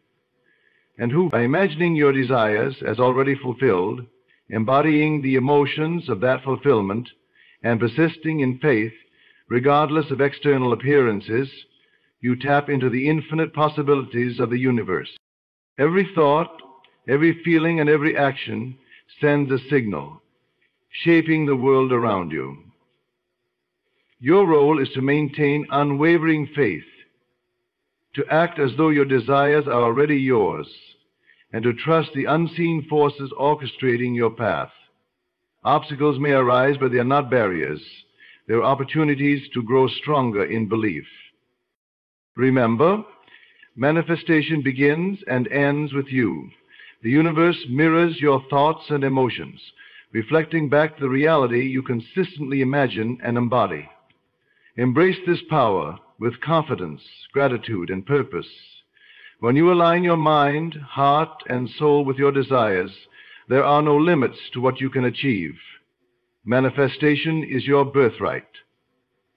Speaker 1: and who, by imagining your desires as already fulfilled, embodying the emotions of that fulfillment, and persisting in faith, regardless of external appearances, you tap into the infinite possibilities of the universe. Every thought, every feeling, and every action sends a signal, shaping the world around you. Your role is to maintain unwavering faith, to act as though your desires are already yours, and to trust the unseen forces orchestrating your path. Obstacles may arise, but they are not barriers. They are opportunities to grow stronger in belief. Remember, manifestation begins and ends with you. The universe mirrors your thoughts and emotions, reflecting back the reality you consistently imagine and embody. Embrace this power with confidence, gratitude, and purpose. When you align your mind, heart, and soul with your desires, there are no limits to what you can achieve. Manifestation is your birthright.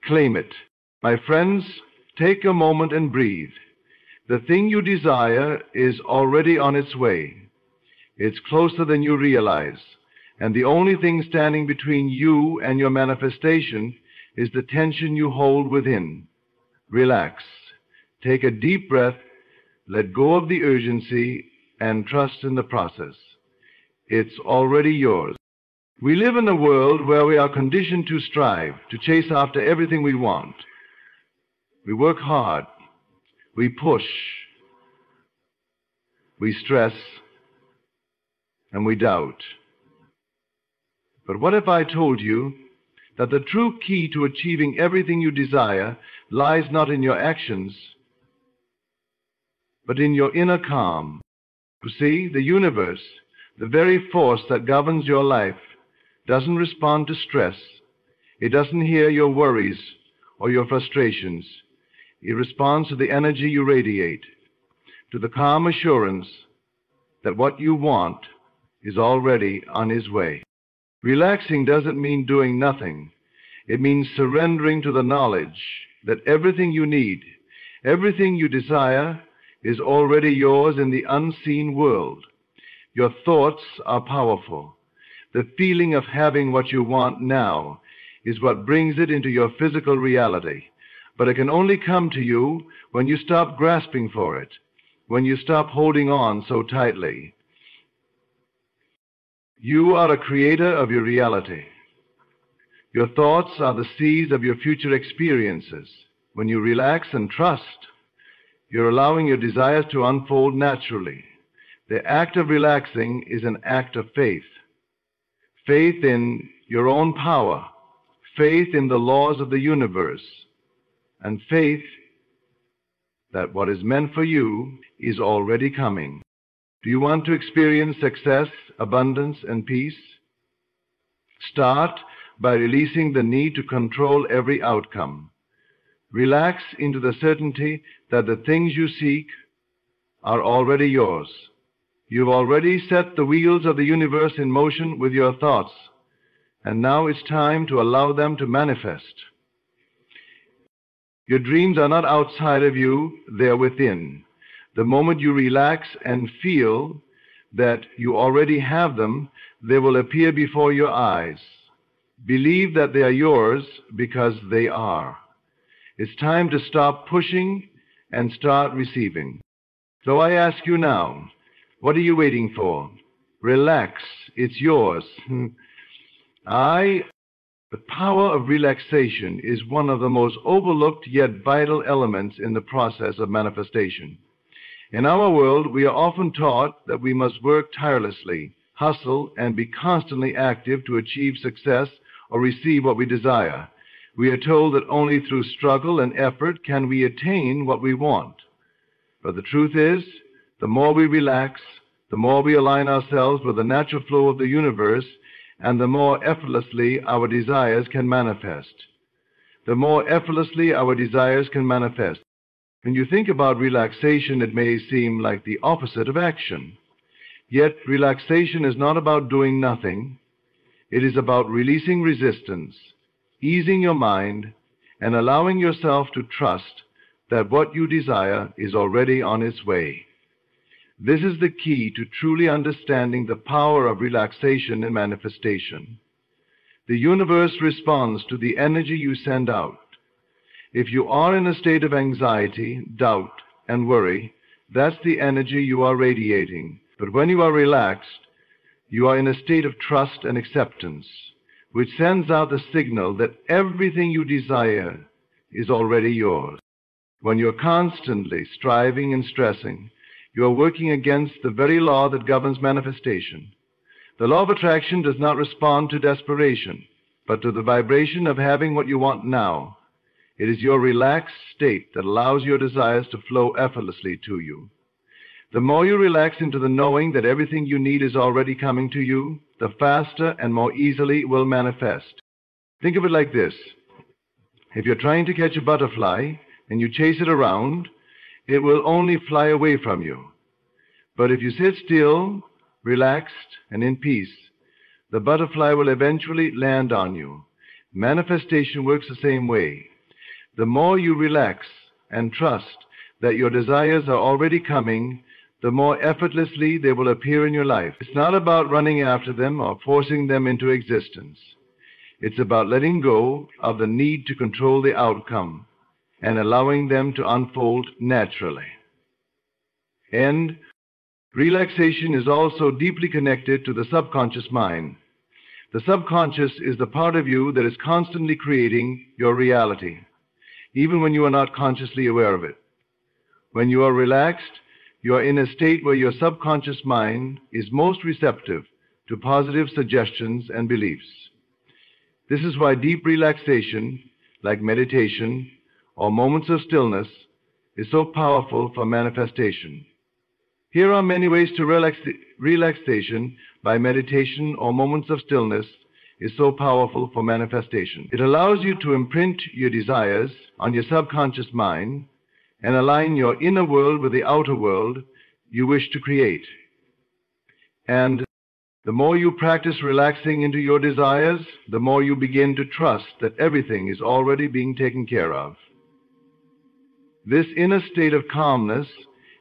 Speaker 1: Claim it. My friends, take a moment and breathe. The thing you desire is already on its way. It's closer than you realize, and the only thing standing between you and your manifestation is the tension you hold within. Relax. Take a deep breath, let go of the urgency, and trust in the process. It's already yours. We live in a world where we are conditioned to strive, to chase after everything we want. We work hard, we push, we stress, and we doubt. But what if I told you that the true key to achieving everything you desire lies not in your actions, but in your inner calm? You see, the universe, the very force that governs your life, doesn't respond to stress. It doesn't hear your worries or your frustrations. It responds to the energy you radiate, to the calm assurance that what you want is already on its way. Relaxing doesn't mean doing nothing. It means surrendering to the knowledge that everything you need, everything you desire, is already yours in the unseen world. Your thoughts are powerful. The feeling of having what you want now is what brings it into your physical reality. But it can only come to you when you stop grasping for it, when you stop holding on so tightly. You are a creator of your reality. Your thoughts are the seeds of your future experiences. When you relax and trust, you're allowing your desires to unfold naturally. The act of relaxing is an act of faith. Faith in your own power, faith in the laws of the universe, and faith that what is meant for you is already coming. Do you want to experience success, abundance, and peace? Start by releasing the need to control every outcome. Relax into the certainty that the things you seek are already yours. You've already set the wheels of the universe in motion with your thoughts, and now it's time to allow them to manifest. Your dreams are not outside of you, they're within. The moment you relax and feel that you already have them, they will appear before your eyes. Believe that they are yours because they are. It's time to stop pushing and start receiving. So I ask you now, what are you waiting for? Relax, it's yours. The power of relaxation is one of the most overlooked yet vital elements in the process of manifestation. In our world, we are often taught that we must work tirelessly, hustle, and be constantly active to achieve success or receive what we desire. We are told that only through struggle and effort can we attain what we want. But the truth is, the more we relax, the more we align ourselves with the natural flow of the universe, and the more effortlessly our desires can manifest. The more effortlessly our desires can manifest. When you think about relaxation, it may seem like the opposite of action. Yet relaxation is not about doing nothing. It is about releasing resistance, easing your mind, and allowing yourself to trust that what you desire is already on its way. This is the key to truly understanding the power of relaxation and manifestation. The universe responds to the energy you send out. If you are in a state of anxiety, doubt, and worry, that's the energy you are radiating. But when you are relaxed, you are in a state of trust and acceptance, which sends out the signal that everything you desire is already yours. When you're constantly striving and stressing, you are working against the very law that governs manifestation. The law of attraction does not respond to desperation, but to the vibration of having what you want now. It is your relaxed state that allows your desires to flow effortlessly to you. The more you relax into the knowing that everything you need is already coming to you, the faster and more easily it will manifest. Think of it like this. If you're trying to catch a butterfly and you chase it around, it will only fly away from you. But if you sit still, relaxed, and in peace, the butterfly will eventually land on you. Manifestation works the same way. The more you relax and trust that your desires are already coming, the more effortlessly they will appear in your life. It's not about running after them or forcing them into existence. It's about letting go of the need to control the outcome and allowing them to unfold naturally. And relaxation is also deeply connected to the subconscious mind. The subconscious is the part of you that is constantly creating your reality, even when you are not consciously aware of it. When you are relaxed, you are in a state where your subconscious mind is most receptive to positive suggestions and beliefs. This is why deep relaxation, like meditation or moments of stillness, is so powerful for manifestation. Here are many ways to relaxation by meditation or moments of stillness is so powerful for manifestation. It allows you to imprint your desires on your subconscious mind and align your inner world with the outer world you wish to create. And the more you practice relaxing into your desires, the more you begin to trust that everything is already being taken care of. This inner state of calmness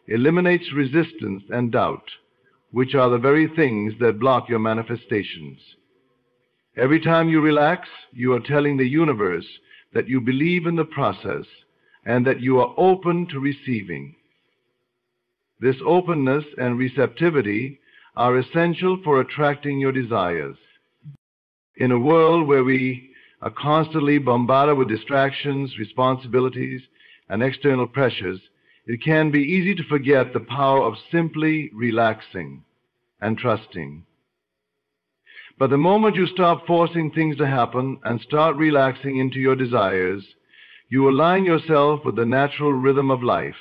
Speaker 1: eliminates resistance and doubt, which are the very things that block your manifestations. Every time you relax, you are telling the universe that you believe in the process and that you are open to receiving. This openness and receptivity are essential for attracting your desires. In a world where we are constantly bombarded with distractions, responsibilities, and external pressures, it can be easy to forget the power of simply relaxing and trusting. But the moment you stop forcing things to happen and start relaxing into your desires, you align yourself with the natural rhythm of life.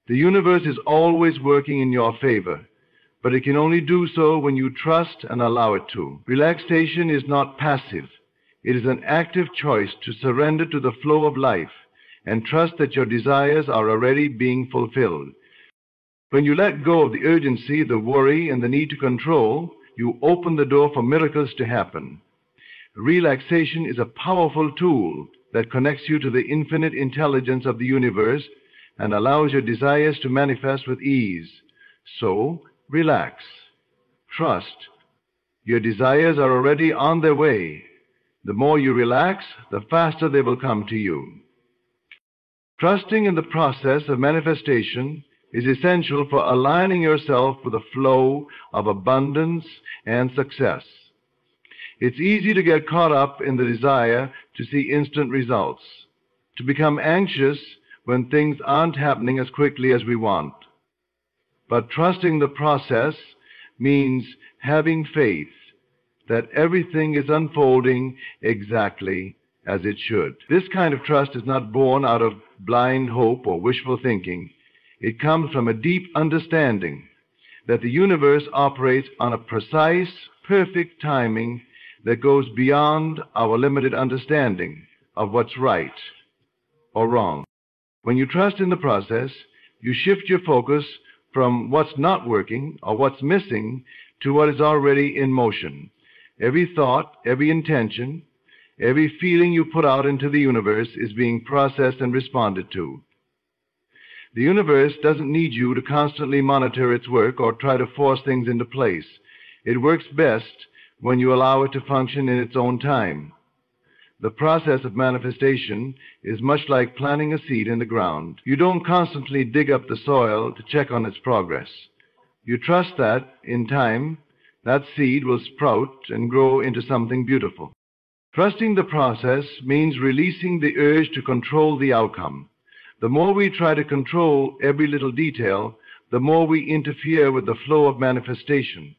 Speaker 1: The universe is always working in your favor, but it can only do so when you trust and allow it to. Relaxation is not passive. It is an active choice to surrender to the flow of life and trust that your desires are already being fulfilled. When you let go of the urgency, the worry, and the need to control, you open the door for miracles to happen. Relaxation is a powerful tool that connects you to the infinite intelligence of the universe and allows your desires to manifest with ease. So, relax. Trust. Your desires are already on their way. The more you relax, the faster they will come to you. Trusting in the process of manifestation is essential for aligning yourself with the flow of abundance and success. It's easy to get caught up in the desire to see instant results, to become anxious when things aren't happening as quickly as we want. But trusting the process means having faith that everything is unfolding exactly as it should. This kind of trust is not born out of blind hope or wishful thinking. It comes from a deep understanding that the universe operates on a precise, perfect timing that goes beyond our limited understanding of what's right or wrong. When you trust in the process, you shift your focus from what's not working or what's missing to what is already in motion. Every thought, every intention, Every feeling you put out into the universe is being processed and responded to. The universe doesn't need you to constantly monitor its work or try to force things into place. It works best when you allow it to function in its own time. The process of manifestation is much like planting a seed in the ground. You don't constantly dig up the soil to check on its progress. You trust that, in time, that seed will sprout and grow into something beautiful. Trusting the process means releasing the urge to control the outcome. The more we try to control every little detail, the more we interfere with the flow of manifestation.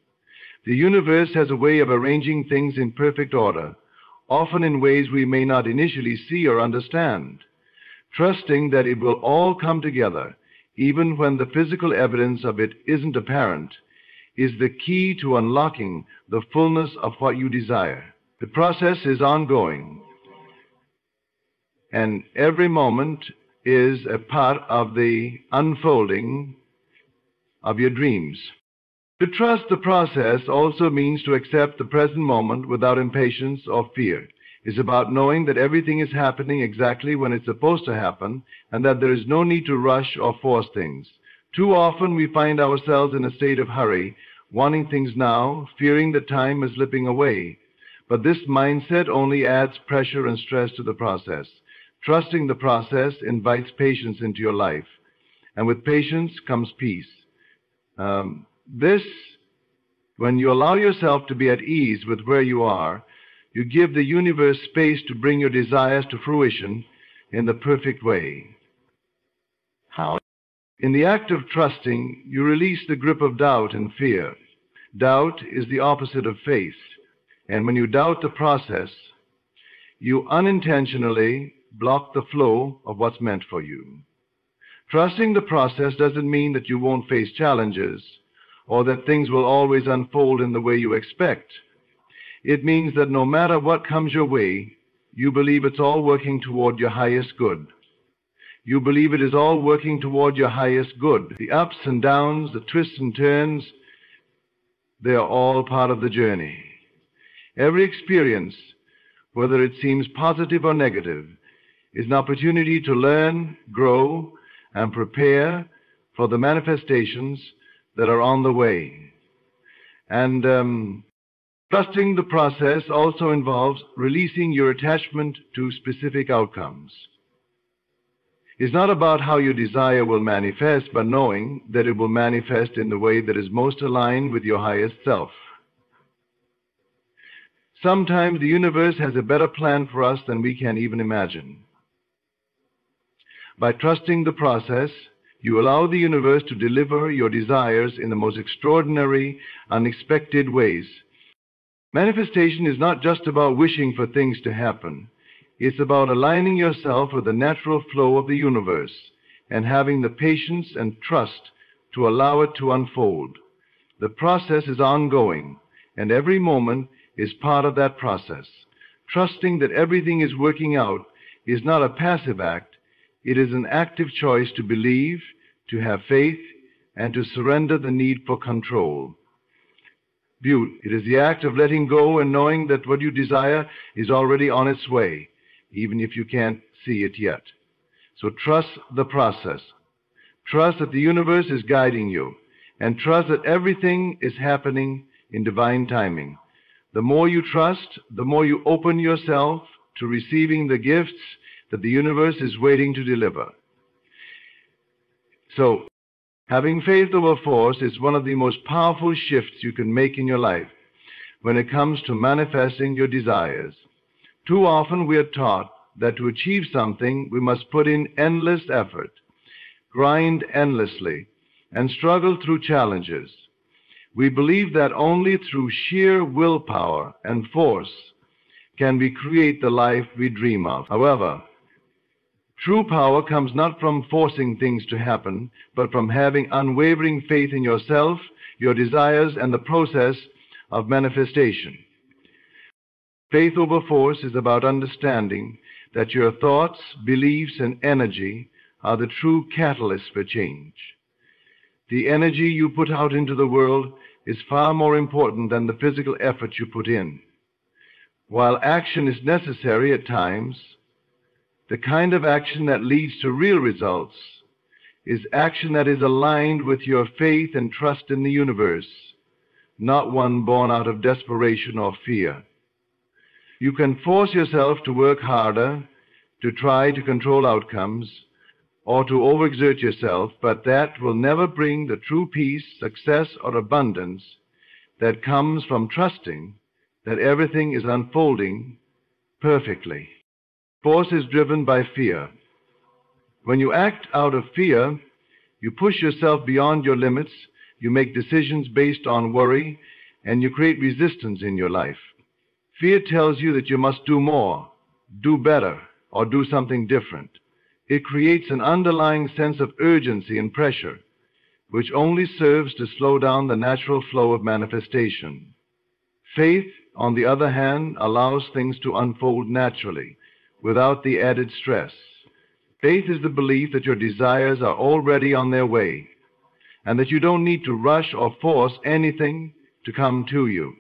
Speaker 1: The universe has a way of arranging things in perfect order, often in ways we may not initially see or understand. Trusting that it will all come together, even when the physical evidence of it isn't apparent, is the key to unlocking the fullness of what you desire. The process is ongoing, and every moment is a part of the unfolding of your dreams. To trust the process also means to accept the present moment without impatience or fear. It's about knowing that everything is happening exactly when it's supposed to happen, and that there is no need to rush or force things. Too often we find ourselves in a state of hurry, wanting things now, fearing that time is slipping away. But this mindset only adds pressure and stress to the process. Trusting the process invites patience into your life, and with patience comes peace. When you allow yourself to be at ease with where you are, you give the universe space to bring your desires to fruition in the perfect way. How? In the act of trusting, you release the grip of doubt and fear. Doubt is the opposite of faith, and when you doubt the process, you unintentionally block the flow of what's meant for you. Trusting the process doesn't mean that you won't face challenges, or that things will always unfold in the way you expect. It means that no matter what comes your way, you believe it's all working toward your highest good. You believe it is all working toward your highest good. The ups and downs, the twists and turns, they are all part of the journey. Every experience, whether it seems positive or negative, is an opportunity to learn, grow, and prepare for the manifestations that are on the way. And trusting the process also involves releasing your attachment to specific outcomes. It's not about how your desire will manifest, but knowing that it will manifest in the way that is most aligned with your highest self. Sometimes the universe has a better plan for us than we can even imagine. By trusting the process, you allow the universe to deliver your desires in the most extraordinary, unexpected ways. Manifestation is not just about wishing for things to happen. It's about aligning yourself with the natural flow of the universe and having the patience and trust to allow it to unfold. The process is ongoing, and every moment is part of that process. Trusting that everything is working out is not a passive act. It is an active choice to believe, to have faith, and to surrender the need for control. It is the act of letting go and knowing that what you desire is already on its way, even if you can't see it yet. So trust the process. Trust that the universe is guiding you, and trust that everything is happening in divine timing. The more you trust, the more you open yourself to receiving the gifts that the universe is waiting to deliver. So, having faith over force is one of the most powerful shifts you can make in your life when it comes to manifesting your desires. Too often we are taught that to achieve something we must put in endless effort, grind endlessly, and struggle through challenges. We believe that only through sheer willpower and force can we create the life we dream of. However, true power comes not from forcing things to happen, but from having unwavering faith in yourself, your desires, and the process of manifestation. Faith over force is about understanding that your thoughts, beliefs, and energy are the true catalyst for change. The energy you put out into the world is far more important than the physical effort you put in. While action is necessary at times, the kind of action that leads to real results is action that is aligned with your faith and trust in the universe, not one born out of desperation or fear. You can force yourself to work harder, to try to control outcomes, or to overexert yourself, but that will never bring the true peace, success, or abundance that comes from trusting that everything is unfolding perfectly. Force is driven by fear. When you act out of fear, you push yourself beyond your limits, you make decisions based on worry, and you create resistance in your life. Fear tells you that you must do more, do better, or do something different. It creates an underlying sense of urgency and pressure, which only serves to slow down the natural flow of manifestation. Faith, on the other hand, allows things to unfold naturally, without the added stress. Faith is the belief that your desires are already on their way, and that you don't need to rush or force anything to come to you.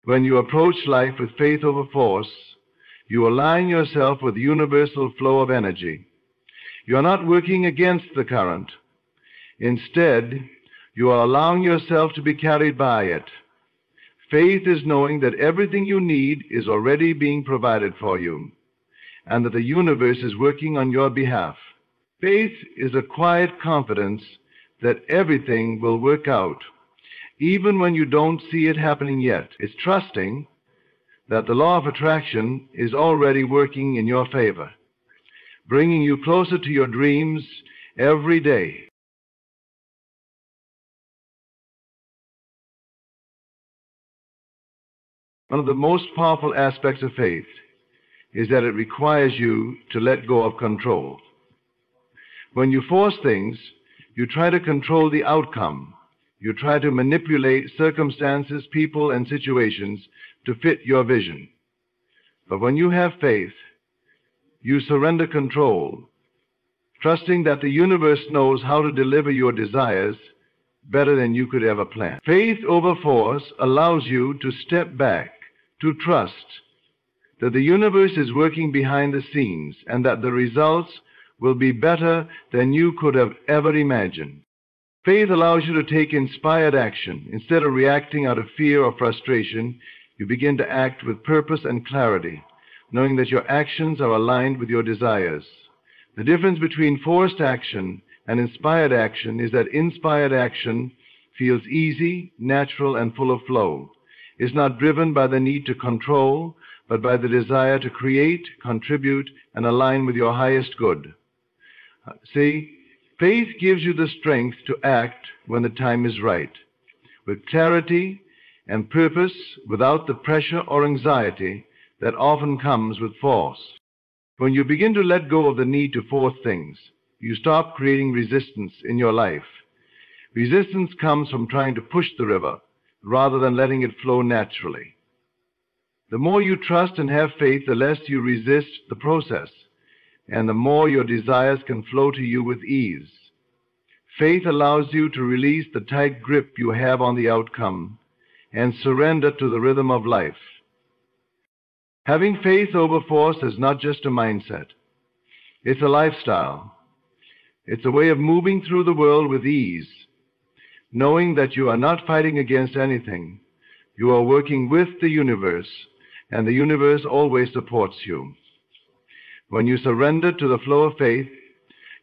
Speaker 1: When you approach life with faith over force, you align yourself with the universal flow of energy. You are not working against the current. Instead, you are allowing yourself to be carried by it. Faith is knowing that everything you need is already being provided for you, and that the universe is working on your behalf. Faith is a quiet confidence that everything will work out, even when you don't see it happening yet. It's trusting that the law of attraction is already working in your favor, bringing you closer to your dreams every day. One of the most powerful aspects of faith is that it requires you to let go of control. When you force things, you try to control the outcome. You try to manipulate circumstances, people, and situations to fit your vision. But when you have faith, you surrender control, trusting that the universe knows how to deliver your desires better than you could ever plan. Faith over force allows you to step back, to trust that the universe is working behind the scenes and that the results will be better than you could have ever imagined. Faith allows you to take inspired action. Instead of reacting out of fear or frustration, you begin to act with purpose and clarity, knowing that your actions are aligned with your desires. The difference between forced action and inspired action is that inspired action feels easy, natural, and full of flow. It's not driven by the need to control, but by the desire to create, contribute, and align with your highest good. See, faith gives you the strength to act when the time is right, with clarity and purpose, without the pressure or anxiety that often comes with force. When you begin to let go of the need to force things, you stop creating resistance in your life. Resistance comes from trying to push the river rather than letting it flow naturally. The more you trust and have faith, the less you resist the process, and the more your desires can flow to you with ease. Faith allows you to release the tight grip you have on the outcome and surrender to the rhythm of life. Having faith over force is not just a mindset. It's a lifestyle. It's a way of moving through the world with ease, knowing that you are not fighting against anything. You are working with the universe, and the universe always supports you. When you surrender to the flow of faith,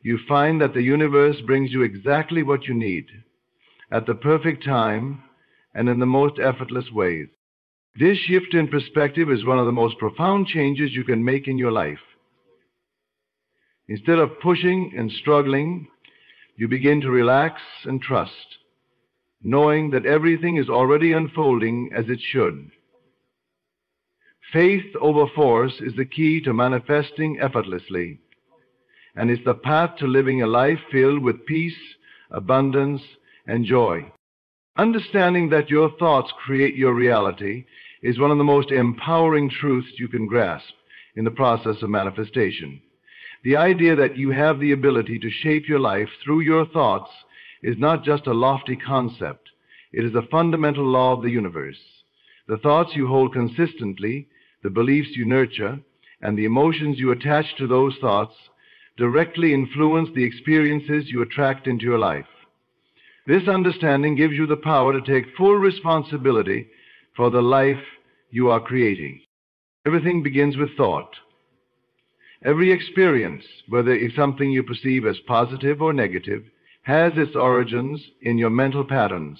Speaker 1: you find that the universe brings you exactly what you need, at the perfect time and in the most effortless ways. This shift in perspective is one of the most profound changes you can make in your life. Instead of pushing and struggling, you begin to relax and trust, knowing that everything is already unfolding as it should. Faith over force is the key to manifesting effortlessly, and it's the path to living a life filled with peace, abundance, and joy. Understanding that your thoughts create your reality is one of the most empowering truths you can grasp in the process of manifestation. The idea that you have the ability to shape your life through your thoughts is not just a lofty concept. It is a fundamental law of the universe. The thoughts you hold consistently, the beliefs you nurture, and the emotions you attach to those thoughts directly influence the experiences you attract into your life. This understanding gives you the power to take full responsibility for the life you are creating. Everything begins with thought. Every experience, whether it's something you perceive as positive or negative, has its origins in your mental patterns.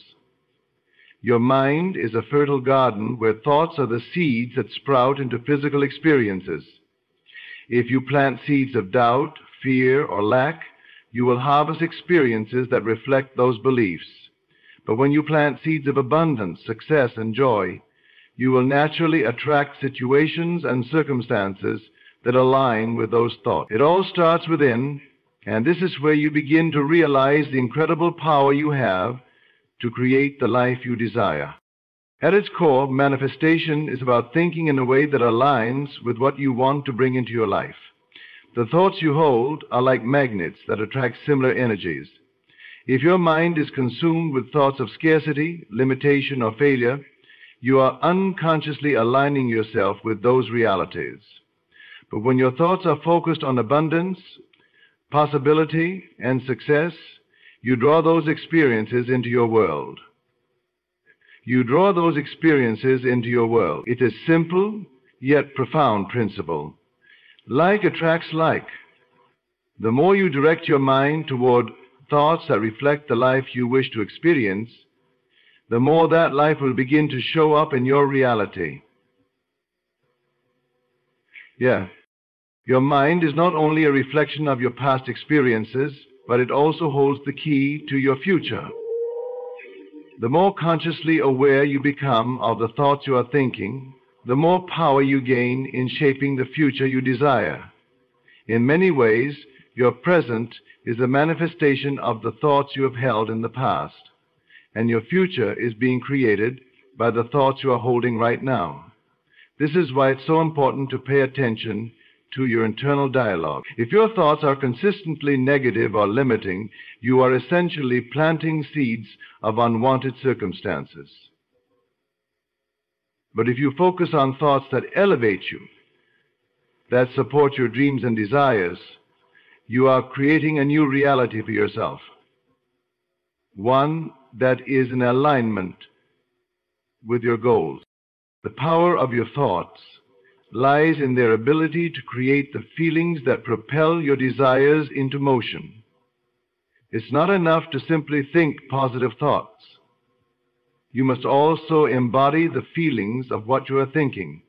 Speaker 1: Your mind is a fertile garden where thoughts are the seeds that sprout into physical experiences. If you plant seeds of doubt, fear, or lack, you will harvest experiences that reflect those beliefs. But when you plant seeds of abundance, success, and joy, you will naturally attract situations and circumstances that align with those thoughts. It all starts within, and this is where you begin to realize the incredible power you have to create the life you desire. At its core, manifestation is about thinking in a way that aligns with what you want to bring into your life. The thoughts you hold are like magnets that attract similar energies. If your mind is consumed with thoughts of scarcity, limitation, or failure, you are unconsciously aligning yourself with those realities. But when your thoughts are focused on abundance, possibility, and success, you draw those experiences into your world. You draw those experiences into your world. It is simple, yet profound principle. Like attracts like. The more you direct your mind toward thoughts that reflect the life you wish to experience, the more that life will begin to show up in your reality. Your mind is not only a reflection of your past experiences, but it also holds the key to your future. The more consciously aware you become of the thoughts you are thinking, the more power you gain in shaping the future you desire. In many ways, your present is a manifestation of the thoughts you have held in the past, and your future is being created by the thoughts you are holding right now. This is why it's so important to pay attention to your internal dialogue. If your thoughts are consistently negative or limiting, you are essentially planting seeds of unwanted circumstances. But if you focus on thoughts that elevate you, that support your dreams and desires, you are creating a new reality for yourself, one that is in alignment with your goals. The power of your thoughts lies in their ability to create the feelings that propel your desires into motion. It's not enough to simply think positive thoughts. You must also embody the feelings of what you are thinking.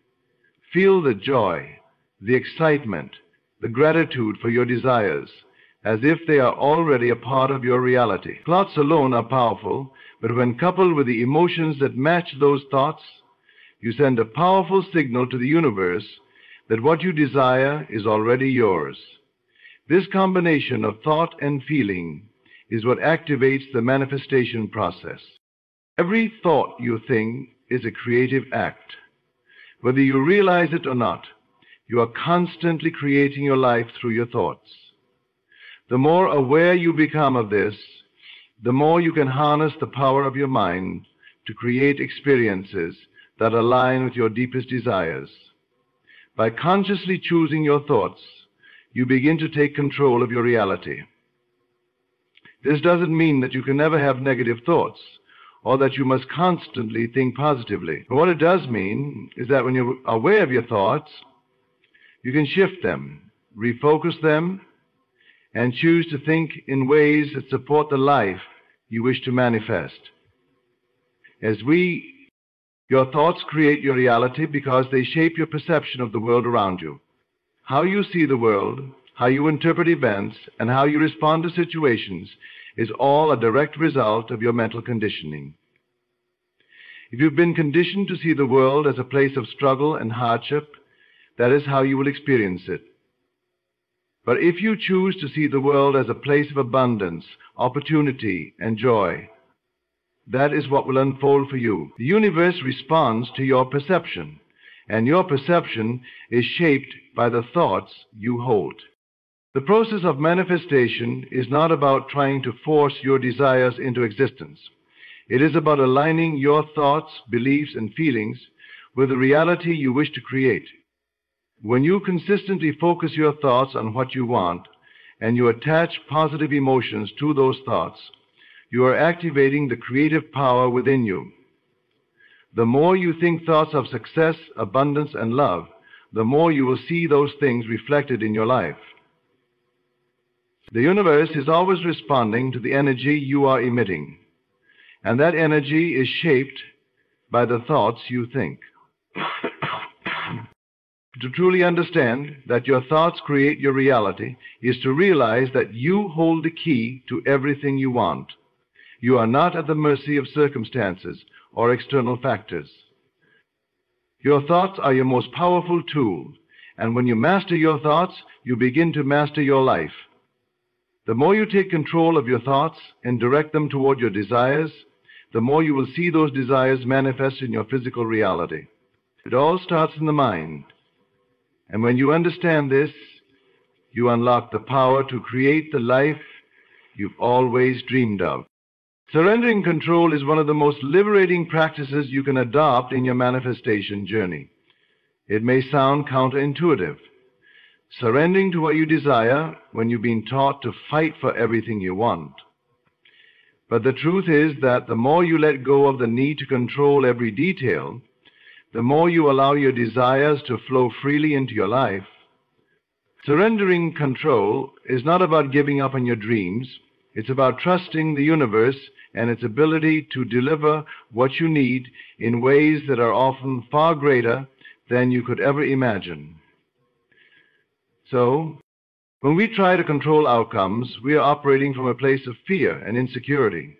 Speaker 1: Feel the joy, the excitement, the gratitude for your desires, as if they are already a part of your reality. Thoughts alone are powerful, but when coupled with the emotions that match those thoughts, you send a powerful signal to the universe that what you desire is already yours. This combination of thought and feeling is what activates the manifestation process. Every thought you think is a creative act. Whether you realize it or not, you are constantly creating your life through your thoughts. The more aware you become of this, the more you can harness the power of your mind to create experiences that align with your deepest desires. By consciously choosing your thoughts, you begin to take control of your reality. This doesn't mean that you can never have negative thoughts, or that you must constantly think positively. But what it does mean is that when you're aware of your thoughts, you can shift them, refocus them, and choose to think in ways that support the life you wish to manifest. Your thoughts create your reality because they shape your perception of the world around you. How you see the world, how you interpret events, and how you respond to situations is all a direct result of your mental conditioning. If you've been conditioned to see the world as a place of struggle and hardship, that is how you will experience it. But if you choose to see the world as a place of abundance, opportunity, and joy, that is what will unfold for you. The universe responds to your perception, and your perception is shaped by the thoughts you hold. The process of manifestation is not about trying to force your desires into existence. It is about aligning your thoughts, beliefs, and feelings with the reality you wish to create. When you consistently focus your thoughts on what you want, and you attach positive emotions to those thoughts, you are activating the creative power within you. The more you think thoughts of success, abundance, and love, the more you will see those things reflected in your life. The universe is always responding to the energy you are emitting, and that energy is shaped by the thoughts you think. To truly understand that your thoughts create your reality is to realize that you hold the key to everything you want. You are not at the mercy of circumstances or external factors. Your thoughts are your most powerful tool, and when you master your thoughts, you begin to master your life. The more you take control of your thoughts and direct them toward your desires, the more you will see those desires manifest in your physical reality. It all starts in the mind. And when you understand this, you unlock the power to create the life you've always dreamed of. Surrendering control is one of the most liberating practices you can adopt in your manifestation journey. It may sound counterintuitive. Surrendering to what you desire when you've been taught to fight for everything you want. But the truth is that the more you let go of the need to control every detail, the more you allow your desires to flow freely into your life. Surrendering control is not about giving up on your dreams. It's about trusting the universe and its ability to deliver what you need in ways that are often far greater than you could ever imagine. So, when we try to control outcomes, we are operating from a place of fear and insecurity.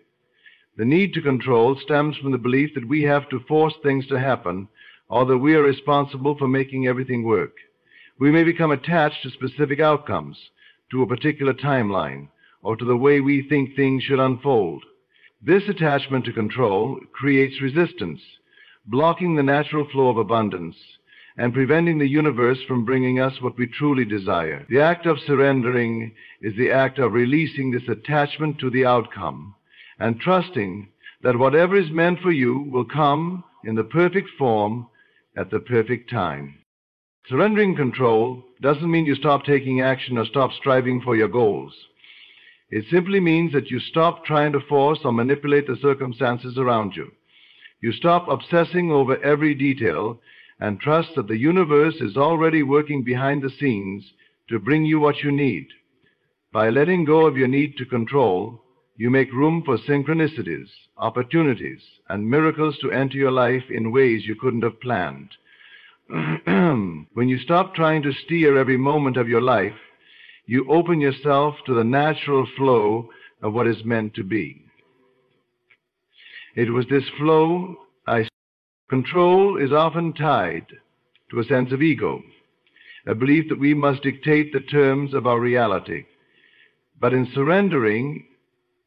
Speaker 1: The need to control stems from the belief that we have to force things to happen, or that we are responsible for making everything work. We may become attached to specific outcomes, to a particular timeline, or to the way we think things should unfold. This attachment to control creates resistance, blocking the natural flow of abundance, and preventing the universe from bringing us what we truly desire. The act of surrendering is the act of releasing this attachment to the outcome, and trusting that whatever is meant for you will come in the perfect form at the perfect time. Surrendering control doesn't mean you stop taking action or stop striving for your goals. It simply means that you stop trying to force or manipulate the circumstances around you. You stop obsessing over every detail and trust that the universe is already working behind the scenes to bring you what you need. By letting go of your need to control, you make room for synchronicities, opportunities, and miracles to enter your life in ways you couldn't have planned. When you stop trying to steer every moment of your life, you open yourself to the natural flow of what is meant to be. It was this flow Control is often tied to a sense of ego, a belief that we must dictate the terms of our reality. But in surrendering,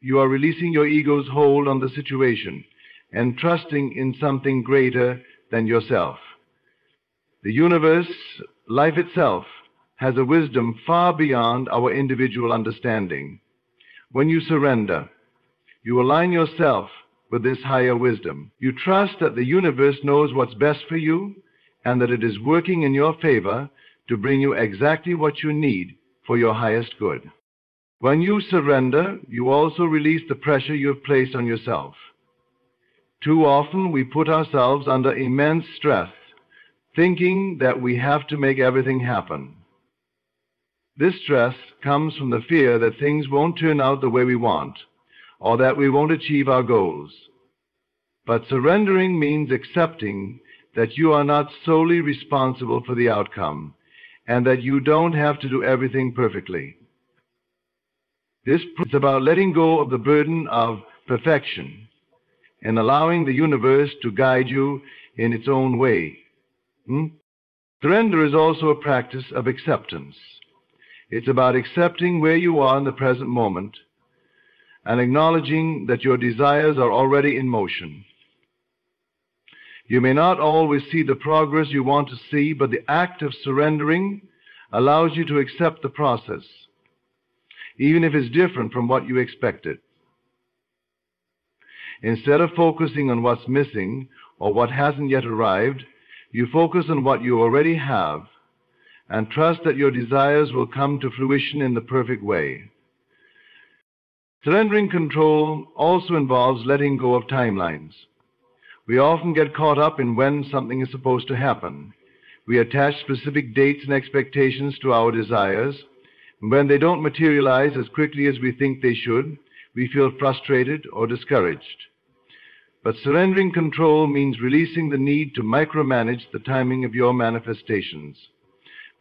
Speaker 1: you are releasing your ego's hold on the situation and trusting in something greater than yourself. The universe, life itself, has a wisdom far beyond our individual understanding. When you surrender, you align yourself with this higher wisdom. You trust that the universe knows what's best for you and that it is working in your favor to bring you exactly what you need for your highest good. When you surrender, you also release the pressure you have placed on yourself. Too often we put ourselves under immense stress, thinking that we have to make everything happen. This stress comes from the fear that things won't turn out the way we want, or that we won't achieve our goals. But surrendering means accepting that you are not solely responsible for the outcome, and that you don't have to do everything perfectly. This is about letting go of the burden of perfection and allowing the universe to guide you in its own way. Surrender is also a practice of acceptance. It's about accepting where you are in the present moment and acknowledging that your desires are already in motion. You may not always see the progress you want to see, but the act of surrendering allows you to accept the process, even if it's different from what you expected. Instead of focusing on what's missing or what hasn't yet arrived, you focus on what you already have and trust that your desires will come to fruition in the perfect way. Surrendering control also involves letting go of timelines. We often get caught up in when something is supposed to happen. We attach specific dates and expectations to our desires. When they don't materialize as quickly as we think they should, we feel frustrated or discouraged. But surrendering control means releasing the need to micromanage the timing of your manifestations.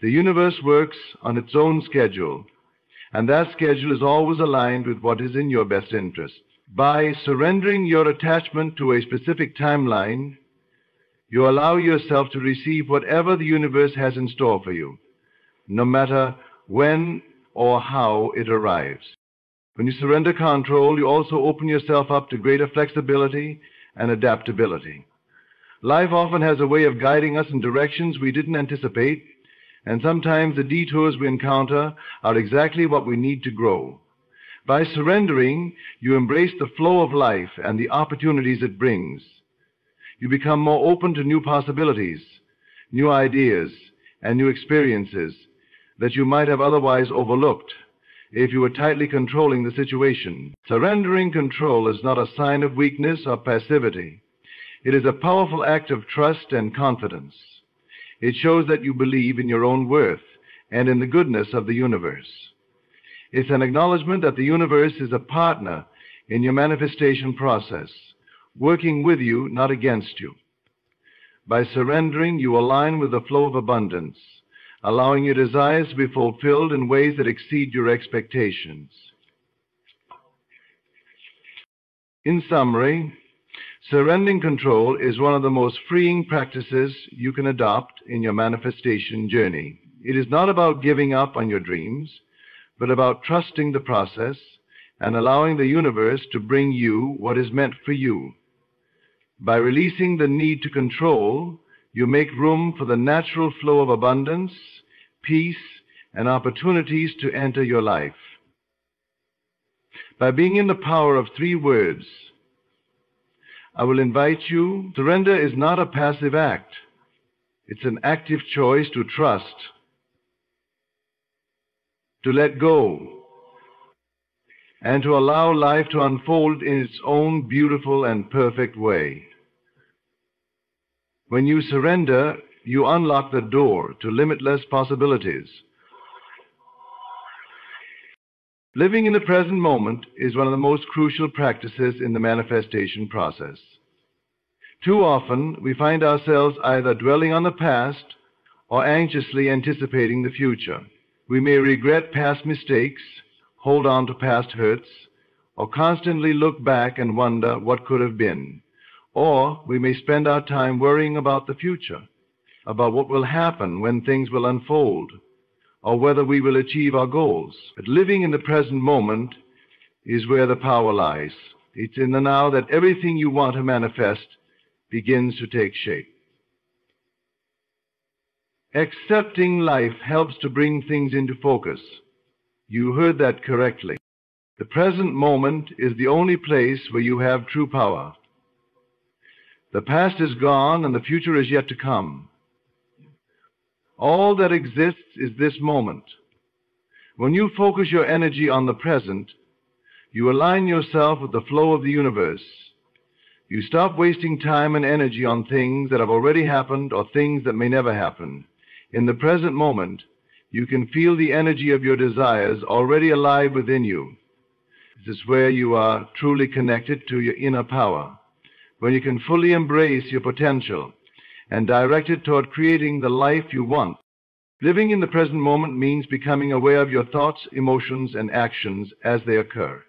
Speaker 1: The universe works on its own schedule, and that schedule is always aligned with what is in your best interest. By surrendering your attachment to a specific timeline, you allow yourself to receive whatever the universe has in store for you, no matter when or how it arrives. When you surrender control, you also open yourself up to greater flexibility and adaptability. Life often has a way of guiding us in directions we didn't anticipate, and sometimes the detours we encounter are exactly what we need to grow. By surrendering, you embrace the flow of life and the opportunities it brings. You become more open to new possibilities, new ideas, and new experiences that you might have otherwise overlooked if you were tightly controlling the situation. Surrendering control is not a sign of weakness or passivity. It is a powerful act of trust and confidence. It shows that you believe in your own worth and in the goodness of the universe. It's an acknowledgement that the universe is a partner in your manifestation process, working with you, not against you. By surrendering, you align with the flow of abundance, allowing your desires to be fulfilled in ways that exceed your expectations. In summary, surrendering control is one of the most freeing practices you can adopt in your manifestation journey. It is not about giving up on your dreams, but about trusting the process and allowing the universe to bring you what is meant for you. By releasing the need to control, you make room for the natural flow of abundance, peace, and opportunities to enter your life. By being in the power of 3 words, I will invite you. Surrender is not a passive act. It's an active choice to trust, to let go, and to allow life to unfold in its own beautiful and perfect way. When you surrender, you unlock the door to limitless possibilities. Living in the present moment is one of the most crucial practices in the manifestation process. Too often, we find ourselves either dwelling on the past or anxiously anticipating the future. We may regret past mistakes, hold on to past hurts, or constantly look back and wonder what could have been. Or we may spend our time worrying about the future, about what will happen when things will unfold, or whether we will achieve our goals. But living in the present moment is where the power lies. It's in the now that everything you want to manifest begins to take shape. Accepting life helps to bring things into focus. You heard that correctly. The present moment is the only place where you have true power. The past is gone and the future is yet to come. All that exists is this moment. When you focus your energy on the present, you align yourself with the flow of the universe. You stop wasting time and energy on things that have already happened or things that may never happen. In the present moment, you can feel the energy of your desires already alive within you. This is where you are truly connected to your inner power, when you can fully embrace your potential and direct it toward creating the life you want. Living in the present moment means becoming aware of your thoughts, emotions, and actions as they occur.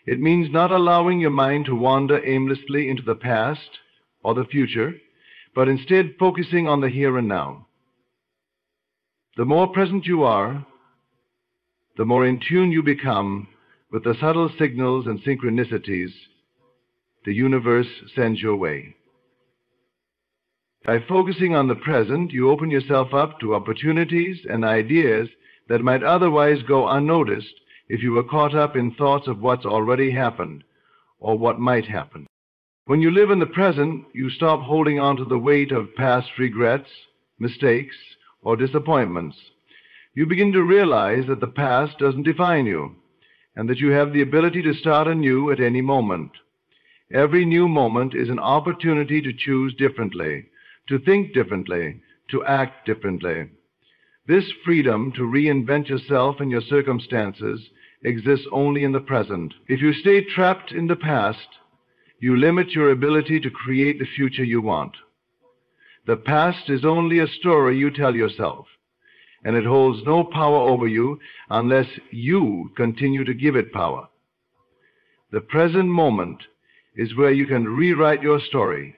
Speaker 1: It means not allowing your mind to wander aimlessly into the past or the future, but instead focusing on the here and now. The more present you are, the more in tune you become with the subtle signals and synchronicities the universe sends your way. By focusing on the present, you open yourself up to opportunities and ideas that might otherwise go unnoticed if you were caught up in thoughts of what's already happened or what might happen. When you live in the present, you stop holding on to the weight of past regrets, mistakes, or disappointments. You begin to realize that the past doesn't define you, and that you have the ability to start anew at any moment. Every new moment is an opportunity to choose differently, to think differently, to act differently. This freedom to reinvent yourself and your circumstances exists only in the present. If you stay trapped in the past, you limit your ability to create the future you want. The past is only a story you tell yourself, and it holds no power over you unless you continue to give it power. The present moment is where you can rewrite your story,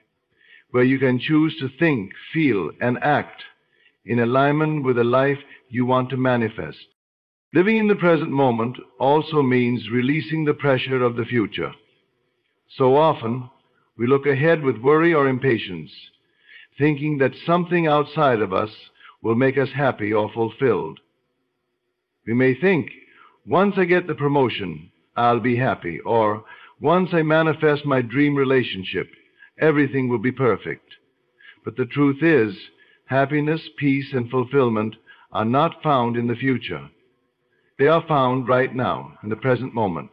Speaker 1: where you can choose to think, feel, and act in alignment with the life you want to manifest. Living in the present moment also means releasing the pressure of the future. So often, we look ahead with worry or impatience, thinking that something outside of us will make us happy or fulfilled. We may think, once I get the promotion, I'll be happy, or once I manifest my dream relationship, everything will be perfect. But the truth is, happiness, peace, and fulfillment are not found in the future. They are found right now, in the present moment.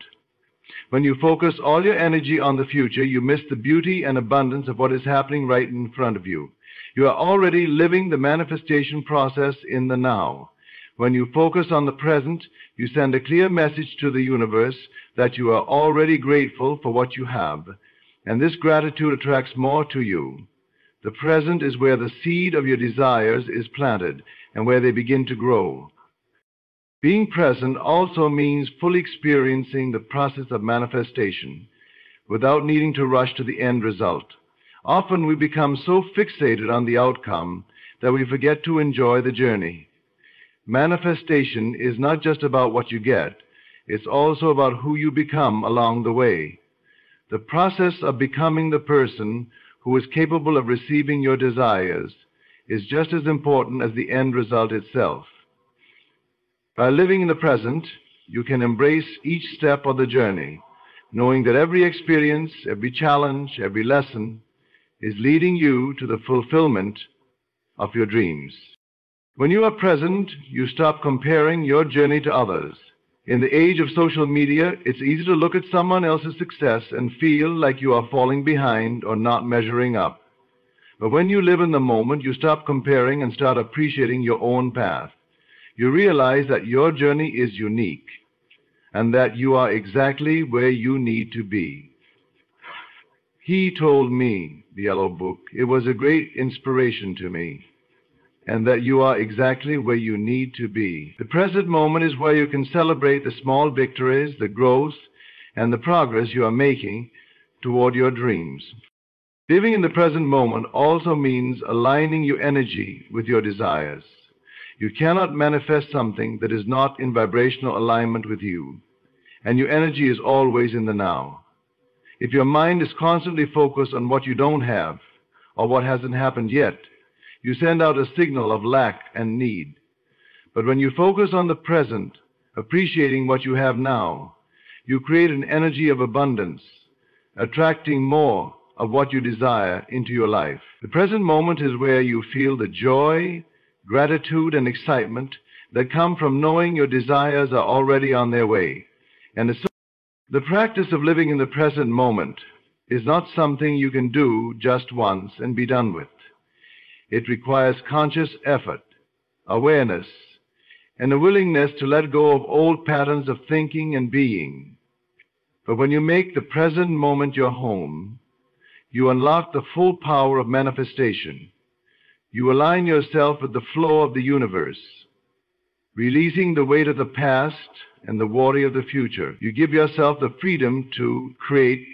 Speaker 1: When you focus all your energy on the future, you miss the beauty and abundance of what is happening right in front of you. You are already living the manifestation process in the now. When you focus on the present, you send a clear message to the universe that you are already grateful for what you have, and this gratitude attracts more to you. The present is where the seed of your desires is planted and where they begin to grow. Being present also means fully experiencing the process of manifestation without needing to rush to the end result. Often we become so fixated on the outcome that we forget to enjoy the journey. Manifestation is not just about what you get, it's also about who you become along the way. The process of becoming the person who is capable of receiving your desires is just as important as the end result itself. By living in the present, you can embrace each step of the journey, knowing that every experience, every challenge, every lesson is leading you to the fulfillment of your dreams. When you are present, you stop comparing your journey to others. In the age of social media, it's easy to look at someone else's success and feel like you are falling behind or not measuring up. But when you live in the moment, you stop comparing and start appreciating your own path. You realize that your journey is unique and that you are exactly where you need to be. He told me, the Yellow Book, it was a great inspiration to me, and that you are exactly where you need to be. The present moment is where you can celebrate the small victories, the growth, and the progress you are making toward your dreams. Living in the present moment also means aligning your energy with your desires. You cannot manifest something that is not in vibrational alignment with you, and your energy is always in the now. If your mind is constantly focused on what you don't have or what hasn't happened yet, you send out a signal of lack and need. But when you focus on the present, appreciating what you have now, you create an energy of abundance, attracting more of what you desire into your life. The present moment is where you feel the joy, gratitude, and excitement that come from knowing your desires are already on their way. And the practice of living in the present moment is not something you can do just once and be done with. It requires conscious effort, awareness, and a willingness to let go of old patterns of thinking and being. But when you make the present moment your home, you unlock the full power of manifestation. You align yourself with the flow of the universe, releasing the weight of the past and the worry of the future. You give yourself the freedom to create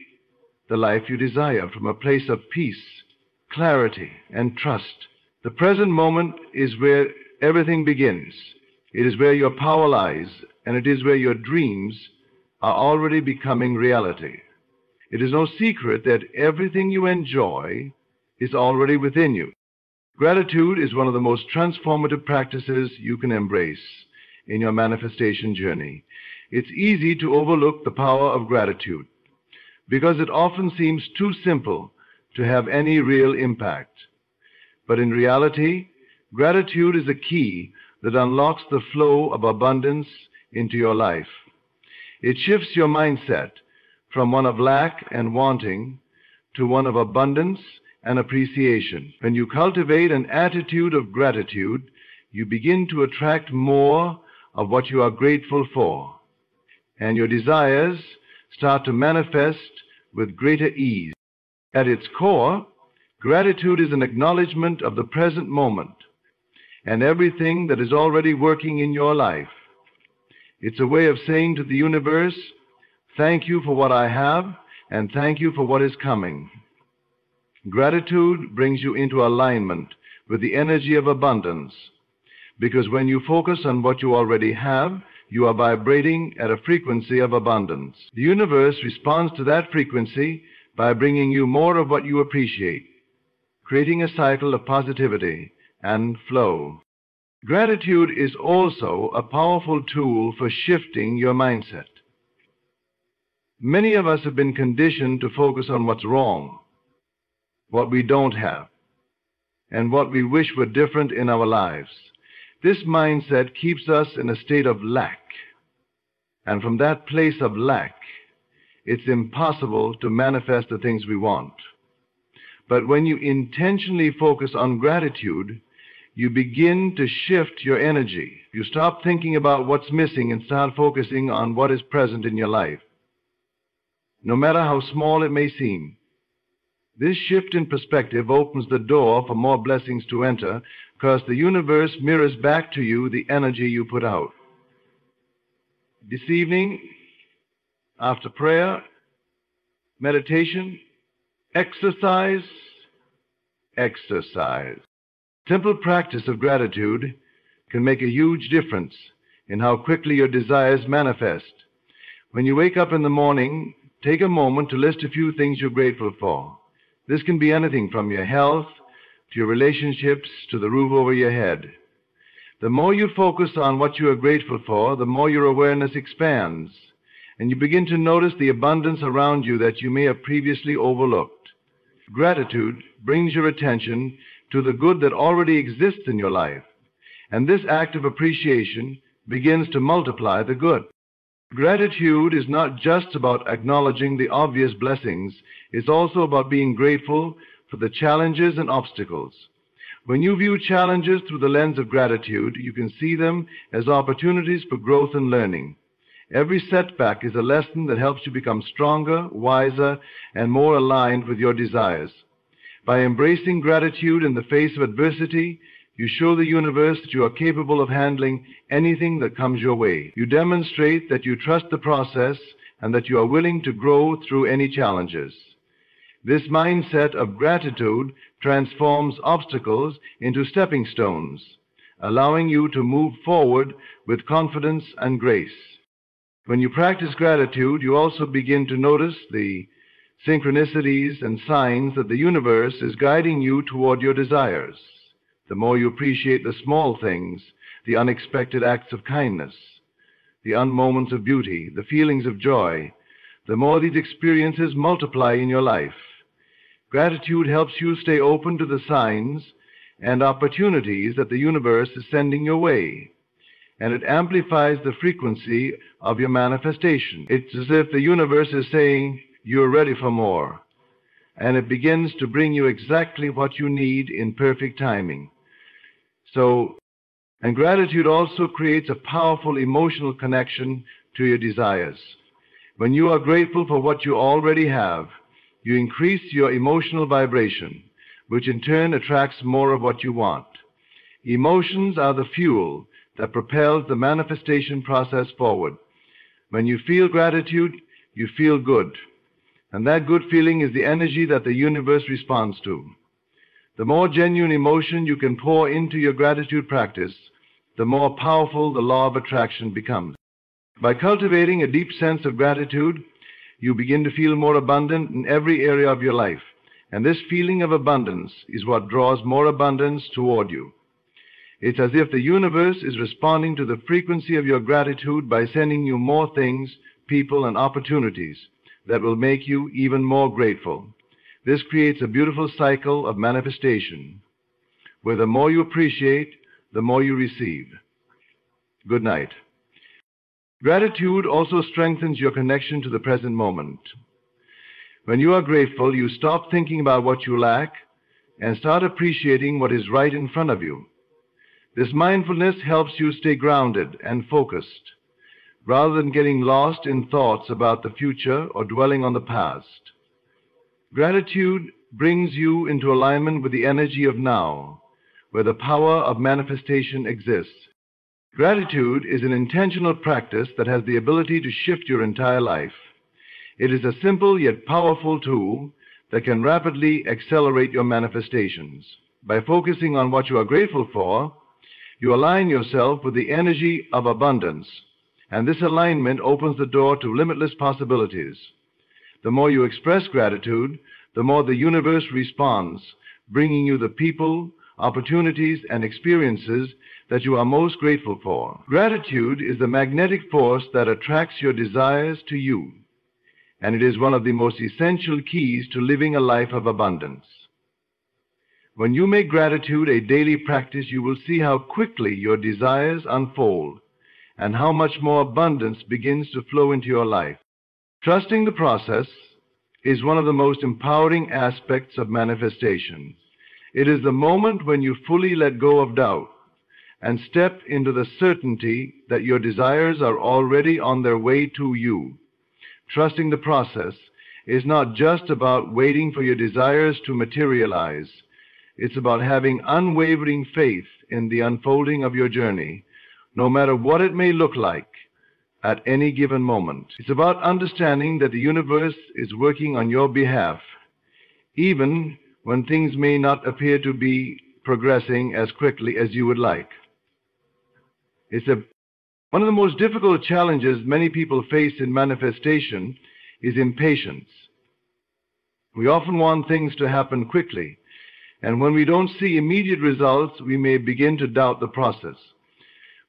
Speaker 1: the life you desire from a place of peace, clarity, and trust. The present moment is where everything begins. It is where your power lies, and it is where your dreams are already becoming reality. It is no secret that everything you enjoy is already within you. Gratitude is one of the most transformative practices you can embrace in your manifestation journey. It's easy to overlook the power of gratitude. because it often seems too simple to have any real impact. But in reality, gratitude is a key that unlocks the flow of abundance into your life. It shifts your mindset from one of lack and wanting to one of abundance and appreciation. When you cultivate an attitude of gratitude, you begin to attract more of what you are grateful for, and your desires start to manifest with greater ease. At its core, gratitude is an acknowledgement of the present moment and everything that is already working in your life. It's a way of saying to the universe, thank you for what I have, and thank you for what is coming. Gratitude brings you into alignment with the energy of abundance, because when you focus on what you already have, you are vibrating at a frequency of abundance. The universe responds to that frequency by bringing you more of what you appreciate, creating a cycle of positivity and flow. Gratitude is also a powerful tool for shifting your mindset. Many of us have been conditioned to focus on what's wrong, what we don't have, and what we wish were different in our lives. This mindset keeps us in a state of lack, and from that place of lack, it's impossible to manifest the things we want. But when you intentionally focus on gratitude, you begin to shift your energy. You stop thinking about what's missing and start focusing on what is present in your life, no matter how small it may seem. This shift in perspective opens the door for more blessings to enter, because the universe mirrors back to you the energy you put out. This evening, after prayer, meditation, exercise. Simple practice of gratitude can make a huge difference in how quickly your desires manifest. When you wake up in the morning, take a moment to list a few things you're grateful for. This can be anything from your health to your relationships to the roof over your head. The more you focus on what you are grateful for, the more your awareness expands, and you begin to notice the abundance around you that you may have previously overlooked. Gratitude brings your attention to the good that already exists in your life, and this act of appreciation begins to multiply the good. Gratitude is not just about acknowledging the obvious blessings, it's also about being grateful for the challenges and obstacles. When you view challenges through the lens of gratitude, you can see them as opportunities for growth and learning. Every setback is a lesson that helps you become stronger, wiser, and more aligned with your desires. By embracing gratitude in the face of adversity, you show the universe that you are capable of handling anything that comes your way. You demonstrate that you trust the process and that you are willing to grow through any challenges. This mindset of gratitude transforms obstacles into stepping stones, allowing you to move forward with confidence and grace. When you practice gratitude, you also begin to notice the synchronicities and signs that the universe is guiding you toward your desires. The more you appreciate the small things, the unexpected acts of kindness, the moments of beauty, the feelings of joy, the more these experiences multiply in your life. Gratitude helps you stay open to the signs and opportunities that the universe is sending your way, and it amplifies the frequency of your manifestation. It's as if the universe is saying, you're ready for more, and it begins to bring you exactly what you need in perfect timing. And gratitude also creates a powerful emotional connection to your desires. When you are grateful for what you already have, you increase your emotional vibration, which in turn attracts more of what you want. Emotions are the fuel that propels the manifestation process forward. When you feel gratitude, you feel good. And that good feeling is the energy that the universe responds to. The more genuine emotion you can pour into your gratitude practice, the more powerful the law of attraction becomes. By cultivating a deep sense of gratitude, you begin to feel more abundant in every area of your life. And this feeling of abundance is what draws more abundance toward you. It's as if the universe is responding to the frequency of your gratitude by sending you more things, people, and opportunities that will make you even more grateful. This creates a beautiful cycle of manifestation, where the more you appreciate, the more you receive. Good night. Gratitude also strengthens your connection to the present moment. When you are grateful, you stop thinking about what you lack and start appreciating what is right in front of you. This mindfulness helps you stay grounded and focused, rather than getting lost in thoughts about the future or dwelling on the past. Gratitude brings you into alignment with the energy of now, where the power of manifestation exists. Gratitude is an intentional practice that has the ability to shift your entire life. It is a simple yet powerful tool that can rapidly accelerate your manifestations. By focusing on what you are grateful for, you align yourself with the energy of abundance, and this alignment opens the door to limitless possibilities. The more you express gratitude, the more the universe responds, bringing you the people, opportunities, and experiences that you are most grateful for. Gratitude is the magnetic force that attracts your desires to you, and it is one of the most essential keys to living a life of abundance. When you make gratitude a daily practice, you will see how quickly your desires unfold and how much more abundance begins to flow into your life. Trusting the process is one of the most empowering aspects of manifestation. It is the moment when you fully let go of doubt and step into the certainty that your desires are already on their way to you. Trusting the process is not just about waiting for your desires to materialize. It's about having unwavering faith in the unfolding of your journey, no matter what it may look like at any given moment. It's about understanding that the universe is working on your behalf, even when things may not appear to be progressing as quickly as you would like. One of the most difficult challenges many people face in manifestation is impatience. We often want things to happen quickly, and when we don't see immediate results, we may begin to doubt the process.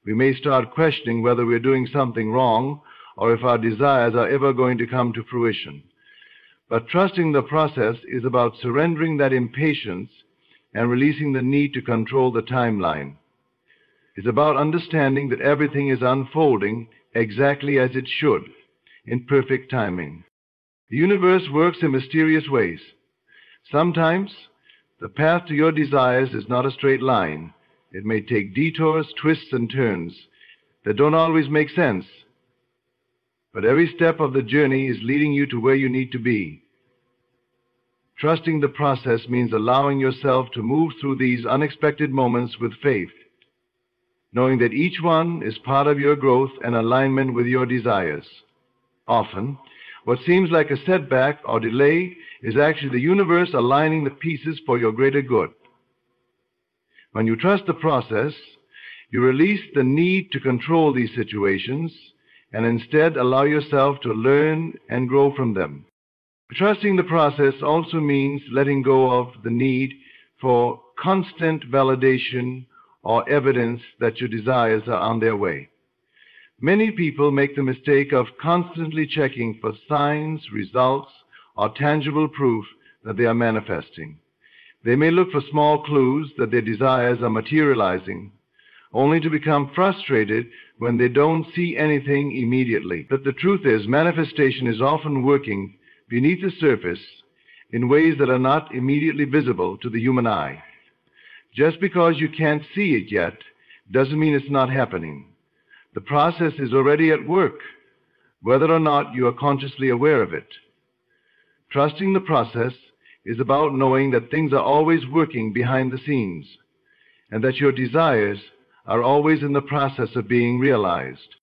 Speaker 1: We may start questioning whether we're doing something wrong or if our desires are ever going to come to fruition. But trusting the process is about surrendering that impatience and releasing the need to control the timeline. It's about understanding that everything is unfolding exactly as it should, in perfect timing. The universe works in mysterious ways. Sometimes the path to your desires is not a straight line. It may take detours, twists, and turns that don't always make sense. But every step of the journey is leading you to where you need to be. Trusting the process means allowing yourself to move through these unexpected moments with faith, knowing that each one is part of your growth and alignment with your desires. Often, what seems like a setback or delay is actually the universe aligning the pieces for your greater good. When you trust the process, you release the need to control these situations and instead allow yourself to learn and grow from them. Trusting the process also means letting go of the need for constant validation or evidence that your desires are on their way. Many people make the mistake of constantly checking for signs, results, or tangible proof that they are manifesting. They may look for small clues that their desires are materializing, only to become frustrated when they don't see anything immediately. But the truth is, manifestation is often working beneath the surface in ways that are not immediately visible to the human eye. Just because you can't see it yet doesn't mean it's not happening. The process is already at work, whether or not you are consciously aware of it. Trusting the process is about knowing that things are always working behind the scenes, and that your desires are always in the process of being realized.